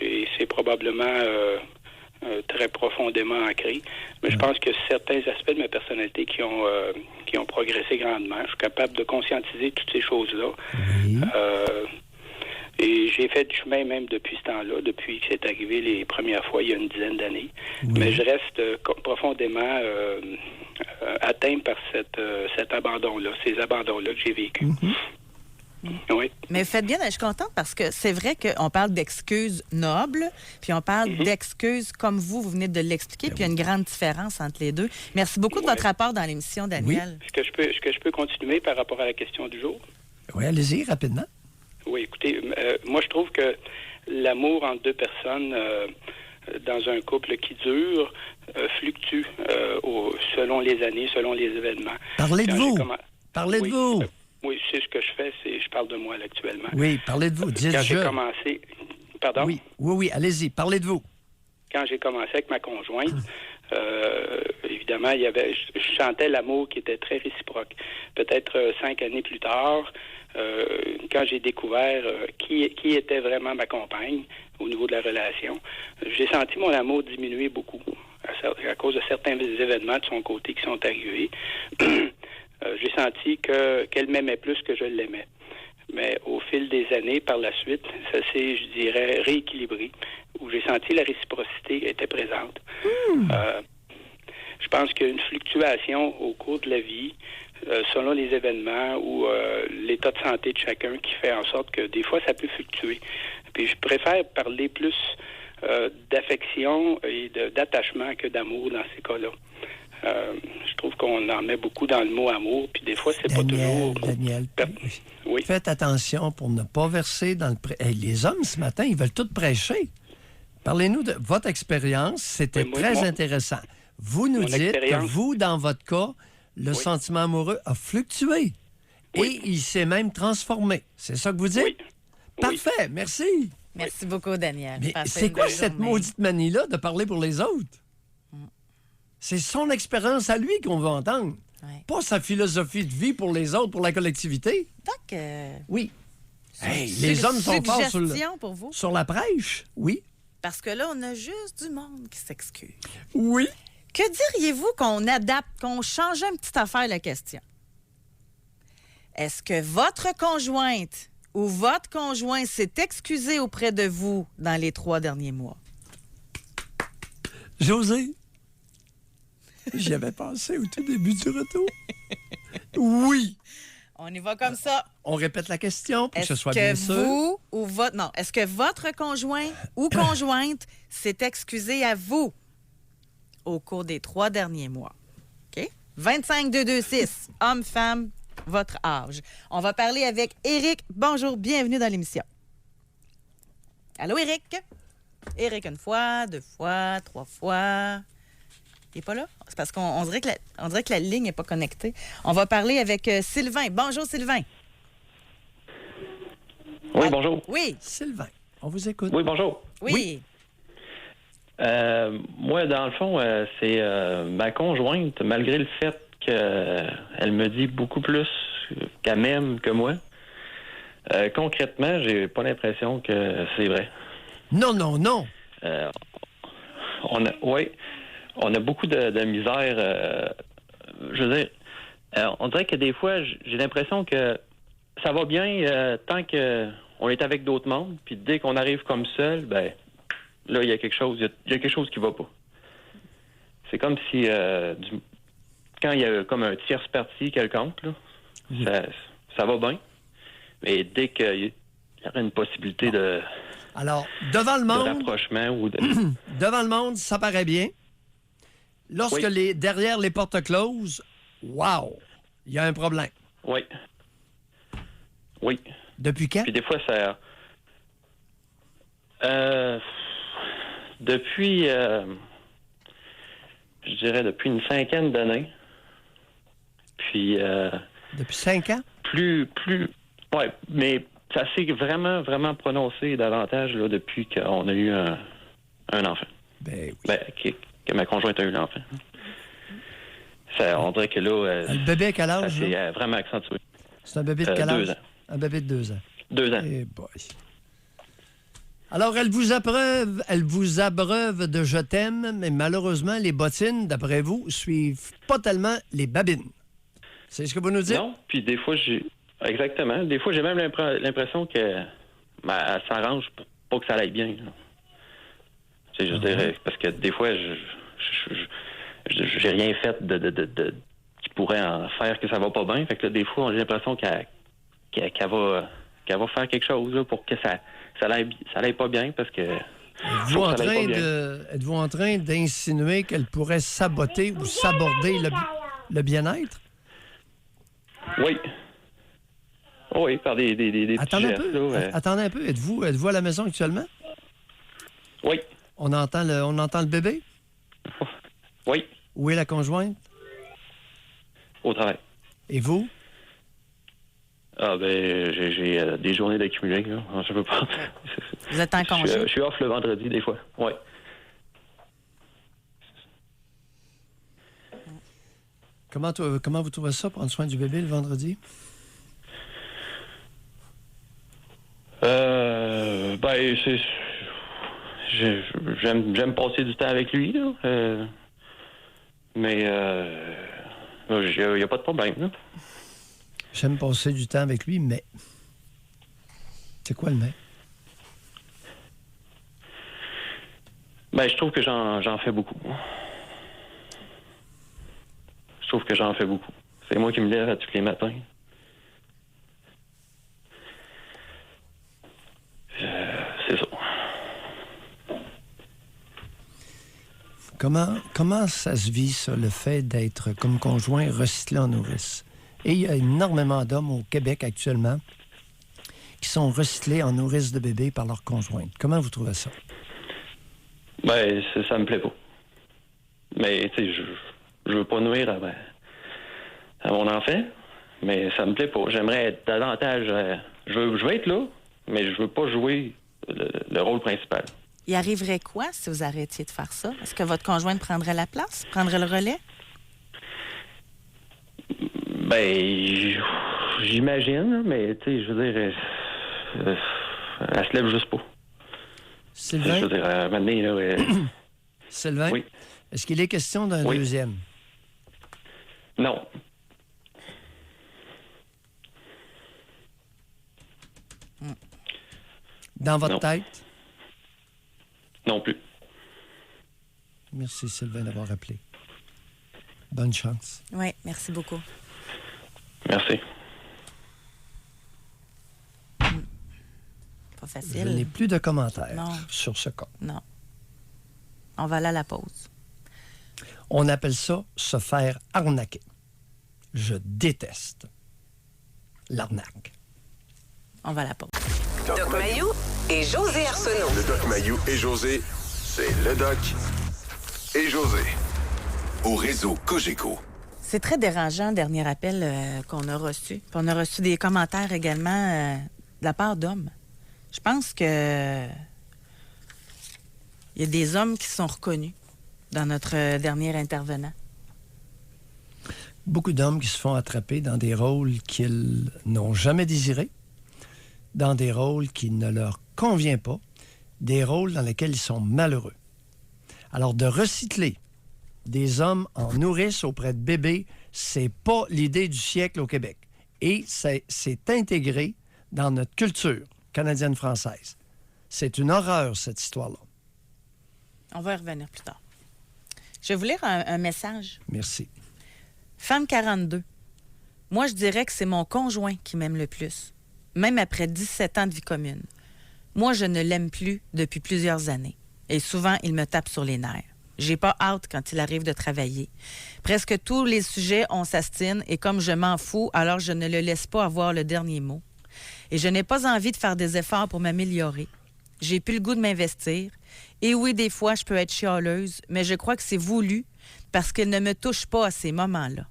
Et c'est probablement très profondément ancré. Mais je pense que certains aspects de ma personnalité qui ont progressé grandement. Je suis capable de conscientiser toutes ces choses-là. Oui. Et j'ai fait du chemin même depuis ce temps-là, depuis que c'est arrivé les premières fois il y a une dizaine d'années. Oui. Mais je reste profondément atteint par cet abandon-là, ces abandons-là que j'ai vécus. Oui. Mais faites bien, je suis contente parce que c'est vrai qu'on parle d'excuses nobles, puis on parle d'excuses comme vous venez de l'expliquer, puis il y a une grande différence entre les deux. Merci beaucoup de votre rapport dans l'émission, Daniel. Oui. Est-ce que je peux continuer par rapport à la question du jour? Oui, allez-y, rapidement. Oui, écoutez, moi, je trouve que l'amour entre deux personnes dans un couple qui dure fluctue selon les années, selon les événements. Parlez de vous. Parlez de vous. Oui, c'est ce que je fais, je parle de moi là, actuellement. Oui, parlez de vous. Quand j'ai commencé... Pardon? Oui, allez-y, parlez de vous. Quand j'ai commencé avec ma conjointe, évidemment, je sentais l'amour qui était très réciproque. Peut-être 5 années plus tard, quand j'ai découvert qui était vraiment ma compagne au niveau de la relation, j'ai senti mon amour diminuer beaucoup à cause de certains événements de son côté qui sont arrivés. J'ai senti qu'elle m'aimait plus que je l'aimais. Mais au fil des années, par la suite, ça s'est, je dirais, rééquilibré, où j'ai senti la réciprocité était présente. Je pense qu'il y a une fluctuation au cours de la vie, selon les événements ou l'état de santé de chacun qui fait en sorte que des fois, ça peut fluctuer. Puis je préfère parler plus d'affection et d'attachement que d'amour dans ces cas-là. Je trouve qu'on en met beaucoup dans le mot amour, puis des fois, c'est pas toujours... Daniel, oui. Faites attention pour ne pas verser dans le... Les hommes, ce matin, ils veulent tous prêcher. Parlez-nous de votre expérience, c'était très intéressant. Vous nous dites que vous, dans votre cas, le sentiment amoureux a fluctué et il s'est même transformé. C'est ça que vous dites? Oui. Parfait, merci. Merci beaucoup, Daniel. Mais Passez c'est une quoi belle cette journée. maudite manie-là de parler pour les autres? C'est son expérience à lui qu'on veut entendre. Ouais. Pas sa philosophie de vie pour les autres, pour la collectivité. Donc, Oui. Hey, les hommes sont forts suggestion pour vous. sur la prêche. Oui. Parce que là, on a juste du monde qui s'excuse. Oui. Que diriez-vous qu'on adapte, qu'on change une petite affaire la question? Est-ce que votre conjointe ou votre conjoint s'est excusé auprès de vous dans les 3 derniers mois? José, j'y avais pensé au tout début du retour. Oui. On y va comme ça. On répète la question pour que Est-ce ce soit bien que sûr. vous ou votre... Non, est-ce que votre conjoint ou conjointe s'est excusé à vous au cours des 3 derniers mois? OK? 25-226, homme, femme, votre âge. On va parler avec Éric. Bonjour, bienvenue dans l'émission. Allô, Éric? Éric, 1 fois, 2 fois, 3 fois. Il n'est pas là? C'est parce qu'on dirait que la ligne n'est pas connectée. On va parler avec Sylvain. Bonjour, Sylvain. Oui, bonjour. Oui. Sylvain, on vous écoute. Oui, bonjour. Oui. Moi, dans le fond, c'est ma conjointe, malgré le fait qu'elle me dit beaucoup plus qu'elle m'aime que moi. Concrètement, j'ai pas l'impression que c'est vrai. Non, non, non. On a beaucoup de misère. Je veux dire, on dirait que des fois, j'ai l'impression que ça va bien tant qu'on est avec d'autres mondes, puis dès qu'on arrive comme seul, ben là, il y a quelque chose qui va pas. C'est comme si quand il y a comme un tierce parti quelconque, là, ça va bien. Mais dès qu'il y aurait une possibilité de Alors, devant le monde, rapprochement ou de... devant le monde, ça paraît bien. Lorsque derrière les portes closes, wow, il y a un problème. Oui. Oui. Depuis quand? Puis des fois, ça... depuis, je dirais, depuis une 5aine d'années. Puis... Depuis 5 ans? Plus... Ouais, mais ça s'est vraiment, vraiment prononcé davantage là, depuis qu'on a eu un enfant. Ben oui. Ben, que ma conjointe a eu l'enfant. Ça, on dirait que là... Le bébé à quel ça âge? s'est vraiment accentué. C'est un bébé de quel âge? 2 ans. Un bébé de 2 ans. 2 ans. Eh boy. Alors, elle vous abreuve de je t'aime, mais malheureusement, les bottines, d'après vous, suivent pas tellement les babines. C'est ce que vous nous dites? Non, puis des fois, Exactement. Des fois, j'ai même l'impression que elle s'arrange pour pas que ça aille bien. Là. Tu sais, je dirais, parce que des fois, j'ai rien fait qui pourrait en faire que ça va pas bien. Fait que là, des fois, j'ai l'impression qu'elle va faire quelque chose là, pour que ça aille pas bien, parce que... Êtes-vous en train d'insinuer qu'elle pourrait saboter ou saborder le bien-être? Oui. Oui, par des Attendez petits un peu. gestes, là, Attendez un peu. Êtes-vous à la maison actuellement? Oui. On entend le bébé? Oui. Où est la conjointe? Au travail. Et vous? Ah, ben, j'ai des journées d'accumuler, là. Je peux pas. Vous êtes en congé? Je suis off le vendredi, des fois. Oui. Comment vous trouvez ça, prendre soin du bébé le vendredi? Ben, j'aime passer du temps avec lui, là. Mais il n'y a pas de problème, là. J'aime passer du temps avec lui, mais... C'est quoi le mais? Ben, je trouve que j'en fais beaucoup. Je trouve que j'en fais beaucoup. C'est moi qui me lève à tous les matins. C'est ça. Comment ça se vit, ça, le fait d'être comme conjoint recyclé en nourrice? Et il y a énormément d'hommes au Québec actuellement qui sont recyclés en nourrice de bébés par leur conjointe. Comment vous trouvez ça? Ben, ça me plaît pas. Mais, tu sais, je veux pas nuire à mon enfant, mais ça me plaît pas. J'aimerais être davantage... je veux être là, mais je veux pas jouer le rôle principal. Il arriverait quoi si vous arrêtiez de faire ça? Est-ce que votre conjointe prendrait la place, prendrait le relais? Ben, j'imagine, mais tu sais, je veux dire, elle se lève juste pas. Sylvain? Je veux dire, à un moment donné, là, Sylvain? Oui. Est-ce qu'il est question d'un Oui. deuxième? Non. Dans votre Non. tête? Non plus. Merci, Sylvain, d'avoir appelé. Bonne chance. Oui, merci beaucoup. Merci. Pas Je facile. n'ai plus de commentaires Non. sur ce cas. Non. On va aller à la pause. On appelle ça se faire arnaquer. Je déteste l'arnaque. On va à la pause. Doc Mayou et José Arsenault. Le Doc Mayou et José, c'est le Doc et José. Au réseau Cogeco. C'est très dérangeant, dernier appel qu'on a reçu. Puis on a reçu des commentaires également de la part d'hommes. Je pense que il y a des hommes qui sont reconnus dans notre dernier intervenant. Beaucoup d'hommes qui se font attraper dans des rôles qu'ils n'ont jamais désirés, dans des rôles qui ne leur conviennent pas, des rôles dans lesquels ils sont malheureux. Alors, de recycler des hommes en nourrice auprès de bébés, c'est pas l'idée du siècle au Québec. Et c'est intégré dans notre culture canadienne-française. C'est une horreur, cette histoire-là. On va y revenir plus tard. Je vais vous lire un message. Merci. Femme 42. Moi, je dirais que c'est mon conjoint qui m'aime le plus, même après 17 ans de vie commune. Moi, je ne l'aime plus depuis plusieurs années. Et souvent, il me tape sur les nerfs. J'ai pas hâte quand il arrive de travailler. Presque tous les sujets, on s'astine, et comme je m'en fous, alors je ne le laisse pas avoir le dernier mot. Et je n'ai pas envie de faire des efforts pour m'améliorer. J'ai plus le goût de m'investir. Et oui, des fois, je peux être chialeuse, mais je crois que c'est voulu parce qu'il ne me touche pas à ces moments-là.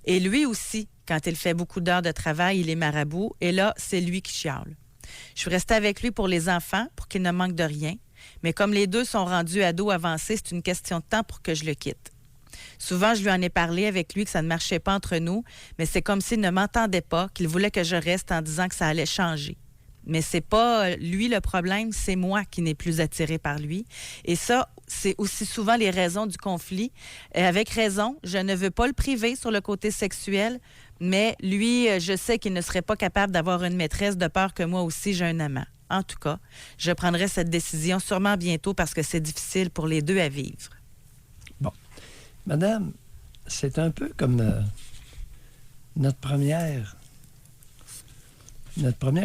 Et lui aussi, quand il fait beaucoup d'heures de travail, il est marabout, et là, c'est lui qui chiale. Je suis restée avec lui pour les enfants, pour qu'il ne manque de rien, mais comme les deux sont rendus ados avancés, c'est une question de temps pour que je le quitte. Souvent, je lui en ai parlé avec lui que ça ne marchait pas entre nous, mais c'est comme s'il ne m'entendait pas, qu'il voulait que je reste en disant que ça allait changer. Mais c'est pas lui le problème, c'est moi qui n'ai plus attiré par lui. Et ça, c'est aussi souvent les raisons du conflit. Avec raison, je ne veux pas le priver sur le côté sexuel, mais lui, je sais qu'il ne serait pas capable d'avoir une maîtresse de peur que moi aussi j'ai un amant. En tout cas, je prendrai cette décision sûrement bientôt parce que c'est difficile pour les deux à vivre. Bon. Madame, c'est un peu comme notre première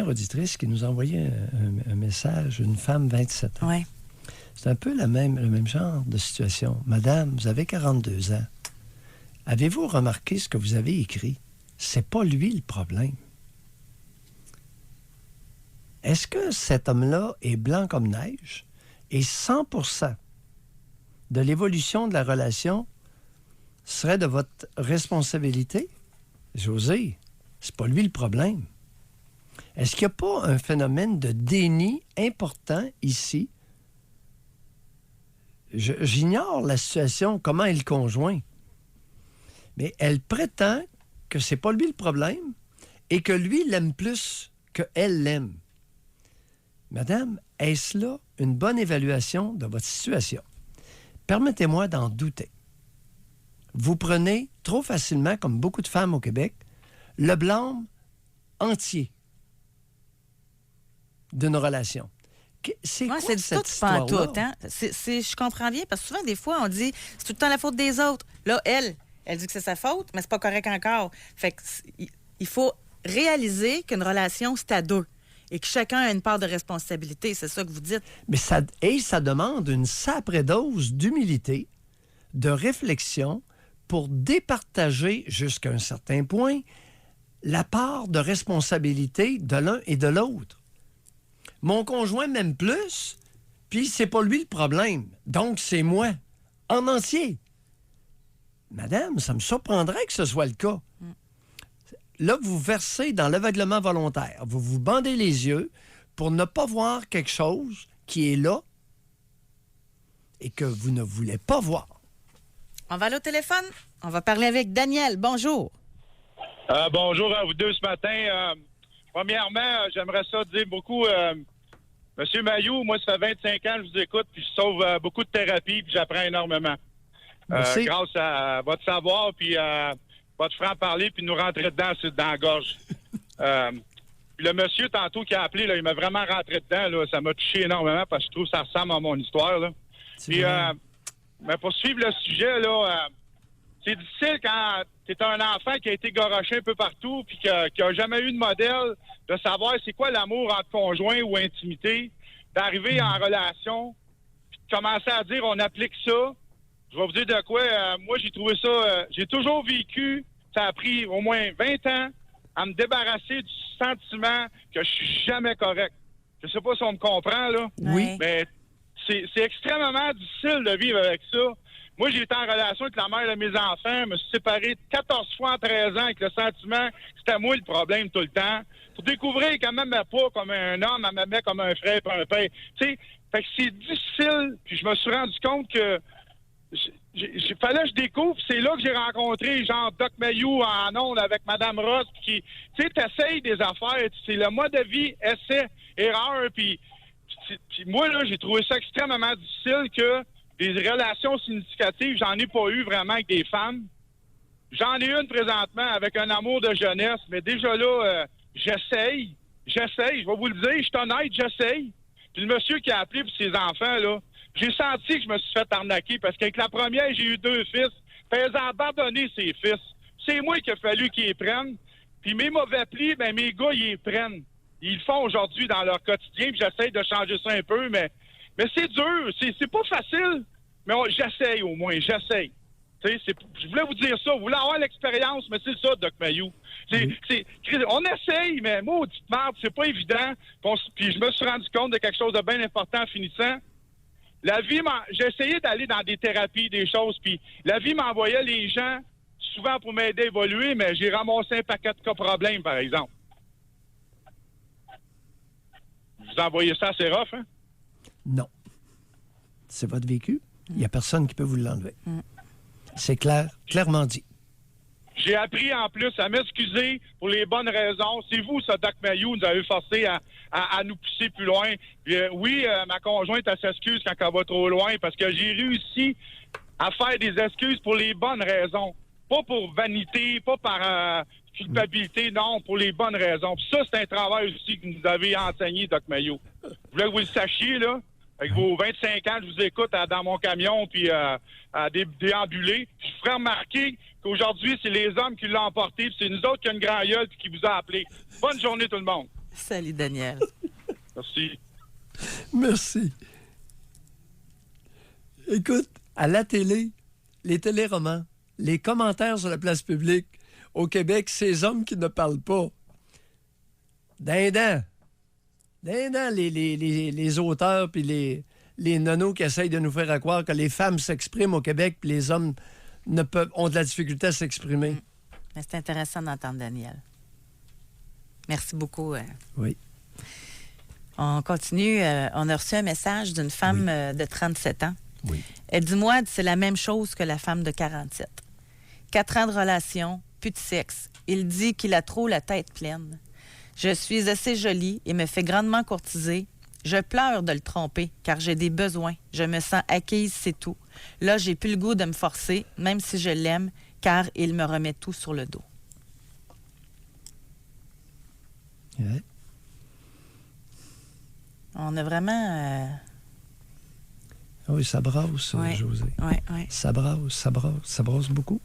auditrice qui nous a envoyé un message, une femme 27 ans. Oui. C'est un peu le même genre de situation. Madame, vous avez 42 ans. Avez-vous remarqué ce que vous avez écrit? C'est pas lui le problème. Est-ce que cet homme-là est blanc comme neige et 100% de l'évolution de la relation serait de votre responsabilité? José, c'est pas lui le problème. Est-ce qu'il n'y a pas un phénomène de déni important ici? J'ignore la situation, comment est le conjoint. Mais elle prétend que c'est pas lui le problème et que lui l'aime plus qu'elle l'aime. Madame, est-ce là une bonne évaluation de votre situation? Permettez-moi d'en douter. Vous prenez trop facilement, comme beaucoup de femmes au Québec, le blâme entier d'une relation. C'est quoi c'est cette tout histoire-là? pantoute, hein? Je comprends bien, parce que souvent, des fois, on dit c'est tout le temps la faute des autres. Là, elle dit que c'est sa faute, mais c'est pas correct encore. Fait que il faut réaliser qu'une relation, c'est à deux et que chacun a une part de responsabilité. C'est ça que vous dites. Mais ça demande une sacrée dose d'humilité, de réflexion pour départager jusqu'à un certain point la part de responsabilité de l'un et de l'autre. Mon conjoint m'aime plus, puis c'est pas lui le problème. Donc, c'est moi, en entier. Madame, ça me surprendrait que ce soit le cas. Là, vous versez dans l'aveuglement volontaire. Vous vous bandez les yeux pour ne pas voir quelque chose qui est là et que vous ne voulez pas voir. On va aller au téléphone. On va parler avec Daniel. Bonjour. Bonjour à vous deux ce matin. Premièrement, j'aimerais ça dire beaucoup... Monsieur Mailloux, moi, ça fait 25 ans que je vous écoute, puis je sauve beaucoup de thérapie, puis j'apprends énormément. Grâce à votre savoir, puis à votre franc-parler, puis nous rentrer dedans, dans la gorge. Puis le monsieur, tantôt, qui a appelé, là, il m'a vraiment rentré dedans. Là, ça m'a touché énormément, parce que je trouve que ça ressemble à mon histoire. Là. Puis, mais pour suivre le sujet, là, c'est difficile quand tu es un enfant qui a été goroché un peu partout, puis qui a jamais eu de modèle, de savoir c'est quoi l'amour entre conjoint ou intimité, d'arriver en relation, puis de commencer à dire on applique ça. Je vais vous dire de quoi. Moi, j'ai trouvé ça... j'ai toujours vécu, ça a pris au moins 20 ans à me débarrasser du sentiment que je suis jamais correct. Je sais pas si on me comprend, là. Oui. Mais c'est extrêmement difficile de vivre avec ça. Moi, j'ai été en relation avec la mère de mes enfants. Je me suis séparé 14 fois en 13 ans avec le sentiment que c'était moi le problème tout le temps. Pour découvrir qu'elle m'aimait pas comme un homme, elle m'aimait comme un frère et un père. Tu sais, fait que c'est difficile. Puis je me suis rendu compte que fallait que je découvre. C'est là que j'ai rencontré genre Doc Mailloux en ondes avec Mme Ross. Qui, tu sais, t'essayes des affaires. C'est le mode de vie, essai, erreur. Puis moi, là, j'ai trouvé ça extrêmement difficile que des relations significatives, j'en ai pas eu vraiment avec des femmes. J'en ai une présentement avec un amour de jeunesse, mais déjà là, j'essaye, je vais vous le dire, je suis honnête, j'essaye. Puis le monsieur qui a appelé pour ses enfants, là, j'ai senti que je me suis fait arnaquer parce qu'avec la première, j'ai eu 2 fils, puis elles ont abandonné ses fils. C'est moi qui a fallu qu'ils les prennent. Puis mes mauvais plis, ben mes gars, ils les prennent. Ils le font aujourd'hui dans leur quotidien, puis j'essaye de changer ça un peu, mais c'est dur, c'est pas facile, mais j'essaye au moins, j'essaye. Je voulais vous dire ça, vous voulez avoir l'expérience, mais c'est ça, Doc Mailloux. On essaye, mais maudite merde, c'est pas évident. Puis je me suis rendu compte de quelque chose de bien important en finissant. La vie, j'ai essayé d'aller dans des thérapies, des choses, puis la vie m'envoyait les gens souvent pour m'aider à évoluer, mais j'ai ramassé un paquet de cas problèmes, par exemple. Vous envoyez ça assez rough, hein? Non. C'est votre vécu. Il n'y a personne qui peut vous l'enlever. C'est clair, clairement dit. J'ai appris en plus à m'excuser pour les bonnes raisons. C'est vous, ça, Doc Mailloux, nous avez forcé à nous pousser plus loin. Oui, ma conjointe, elle s'excuse quand elle va trop loin parce que j'ai réussi à faire des excuses pour les bonnes raisons. Pas pour vanité, pas par culpabilité, non, pour les bonnes raisons. Puis ça, c'est un travail aussi que vous avez enseigné, Doc Mailloux. Je voulais que vous le sachiez, là. Avec vos 25 ans, je vous écoute dans mon camion puis à déambuler. Je vous ferai remarquer qu'aujourd'hui, c'est les hommes qui l'ont emporté, puis c'est nous autres qui avons une grande gueule puis qui vous a appelé. Bonne journée, tout le monde. Salut, Daniel. Merci. Merci. Écoute, à la télé, les téléromans, les commentaires sur la place publique, au Québec, ces hommes qui ne parlent pas. Dindans. Les auteurs puis les nonos qui essayent de nous faire croire que les femmes s'expriment au Québec puis les hommes ont de la difficulté à s'exprimer. Mais c'est intéressant d'entendre Daniel. Merci beaucoup. Oui. On continue. On a reçu un message d'une femme de 37 ans. Oui. Elle dit, moi, c'est la même chose que la femme de 47. 4 ans de relation, plus de sexe. Il dit qu'il a trop la tête pleine. Je suis assez jolie et me fais grandement courtiser. Je pleure de le tromper, car j'ai des besoins. Je me sens acquise, c'est tout. Là, j'ai plus le goût de me forcer, même si je l'aime, car il me remet tout sur le dos. Ouais. On a vraiment... Oui, ça brasse, José. Oui. Ça brasse beaucoup.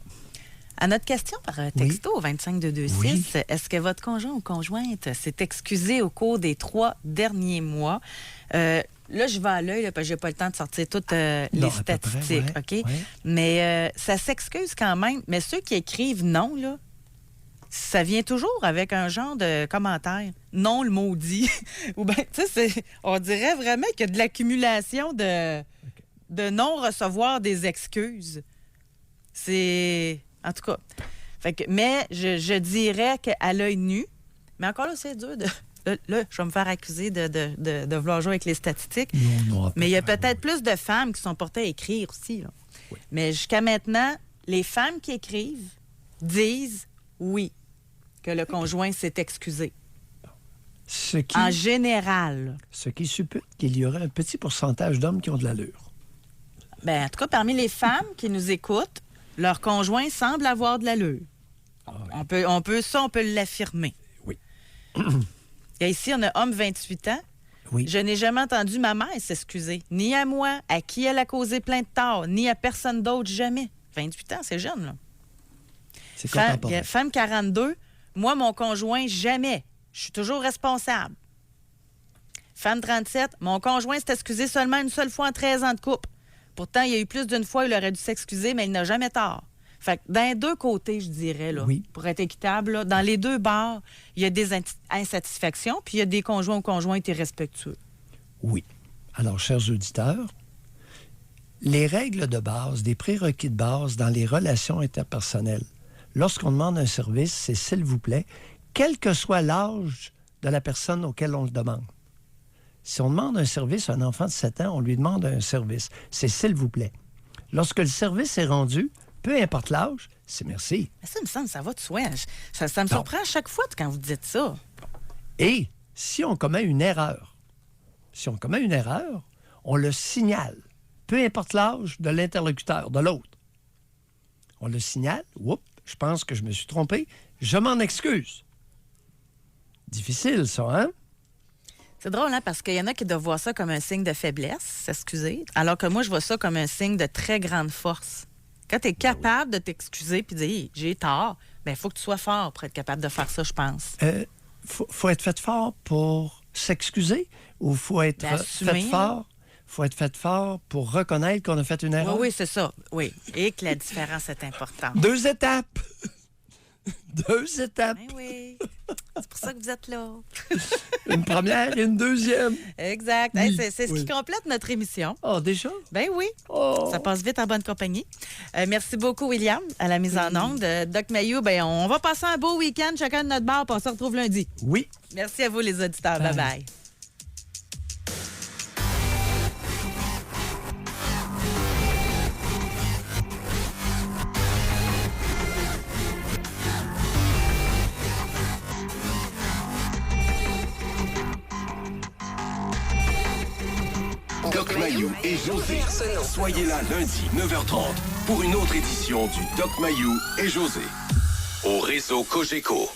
À notre question par texto au 25226, Oui. est-ce que votre conjoint ou conjointe s'est excusé au cours des 3 derniers mois? Là, je vais à l'œil, parce que j'ai pas le temps de sortir toutes les statistiques, près, OK? ouais. Mais ça s'excuse quand même. Mais ceux qui écrivent non, là, ça vient toujours avec un genre de commentaire. Non, le maudit. Ou bien, tu sais, on dirait vraiment qu'il y a de l'accumulation de non-recevoir des excuses. C'est... En tout cas. Mais je dirais qu'à l'œil nu, mais encore là, c'est dur Là, je vais me faire accuser de vouloir jouer avec les statistiques. Non, mais il y a peut-être plus de femmes qui sont portées à écrire aussi. Là. Oui. Mais jusqu'à maintenant, les femmes qui écrivent disent oui, que le conjoint s'est excusé. En général. Ce qui suppute qu'il y aurait un petit pourcentage d'hommes qui ont de l'allure. Bien, en tout cas, parmi les femmes qui nous écoutent, leur conjoint semble avoir de l'allure. On peut l'affirmer. Oui. Et ici, on a homme 28 ans. Oui. Je n'ai jamais entendu ma mère s'excuser. Ni à moi, à qui elle a causé plein de torts, ni à personne d'autre, jamais. 28 ans, c'est jeune, là. C'est contemporain. Femme 42, moi, mon conjoint, jamais. Je suis toujours responsable. Femme 37, mon conjoint s'est excusé seulement une seule fois en 13 ans de couple. Pourtant, il y a eu plus d'une fois où il aurait dû s'excuser, mais il n'a jamais tort. Fait que dans les deux côtés, je dirais, là, pour être équitable, là, dans les deux bords, il y a des insatisfactions, puis il y a des conjoints ou conjointes irrespectueux. Oui. Alors, chers auditeurs, les règles de base, des prérequis de base dans les relations interpersonnelles, lorsqu'on demande un service, c'est s'il vous plaît, quel que soit l'âge de la personne auquel on le demande. Si on demande un service à un enfant de 7 ans, on lui demande un service. C'est s'il vous plaît. Lorsque le service est rendu, peu importe l'âge, c'est merci. Mais ça me semble, ça va de soi. Ça me surprend à chaque fois quand vous dites ça. Et si on commet une erreur, on le signale. Peu importe l'âge de l'interlocuteur, de l'autre. On le signale. Oups, je pense que je me suis trompé. Je m'en excuse. Difficile, ça, hein? C'est drôle, hein, parce qu'il y en a qui doivent voir ça comme un signe de faiblesse, s'excuser, alors que moi, je vois ça comme un signe de très grande force. Quand tu es capable de t'excuser puis de dire hey, « j'ai tort », bien, il faut que tu sois fort pour être capable de faire ça, je pense. Faut être fait fort pour s'excuser ou faut être fait fort pour reconnaître qu'on a fait une erreur? Oui, c'est ça. Oui. Et que la différence est importante. 2 étapes. 2 étapes. Ben oui. C'est pour ça que vous êtes là. Une première et une deuxième. Exact. Hey, c'est ce qui complète notre émission. Oh, déjà? Ben oui. Oh. Ça passe vite en bonne compagnie. Merci beaucoup, William, à la mise en onde. Doc Mayou, ben, on va passer un beau week-end chacun de notre bar, puis on se retrouve lundi. Oui. Merci à vous, les auditeurs. Bye-bye. Doc Mayou et José. Soyez là lundi, 9h30, pour une autre édition du Doc Mayou et José. Au réseau Cogeco.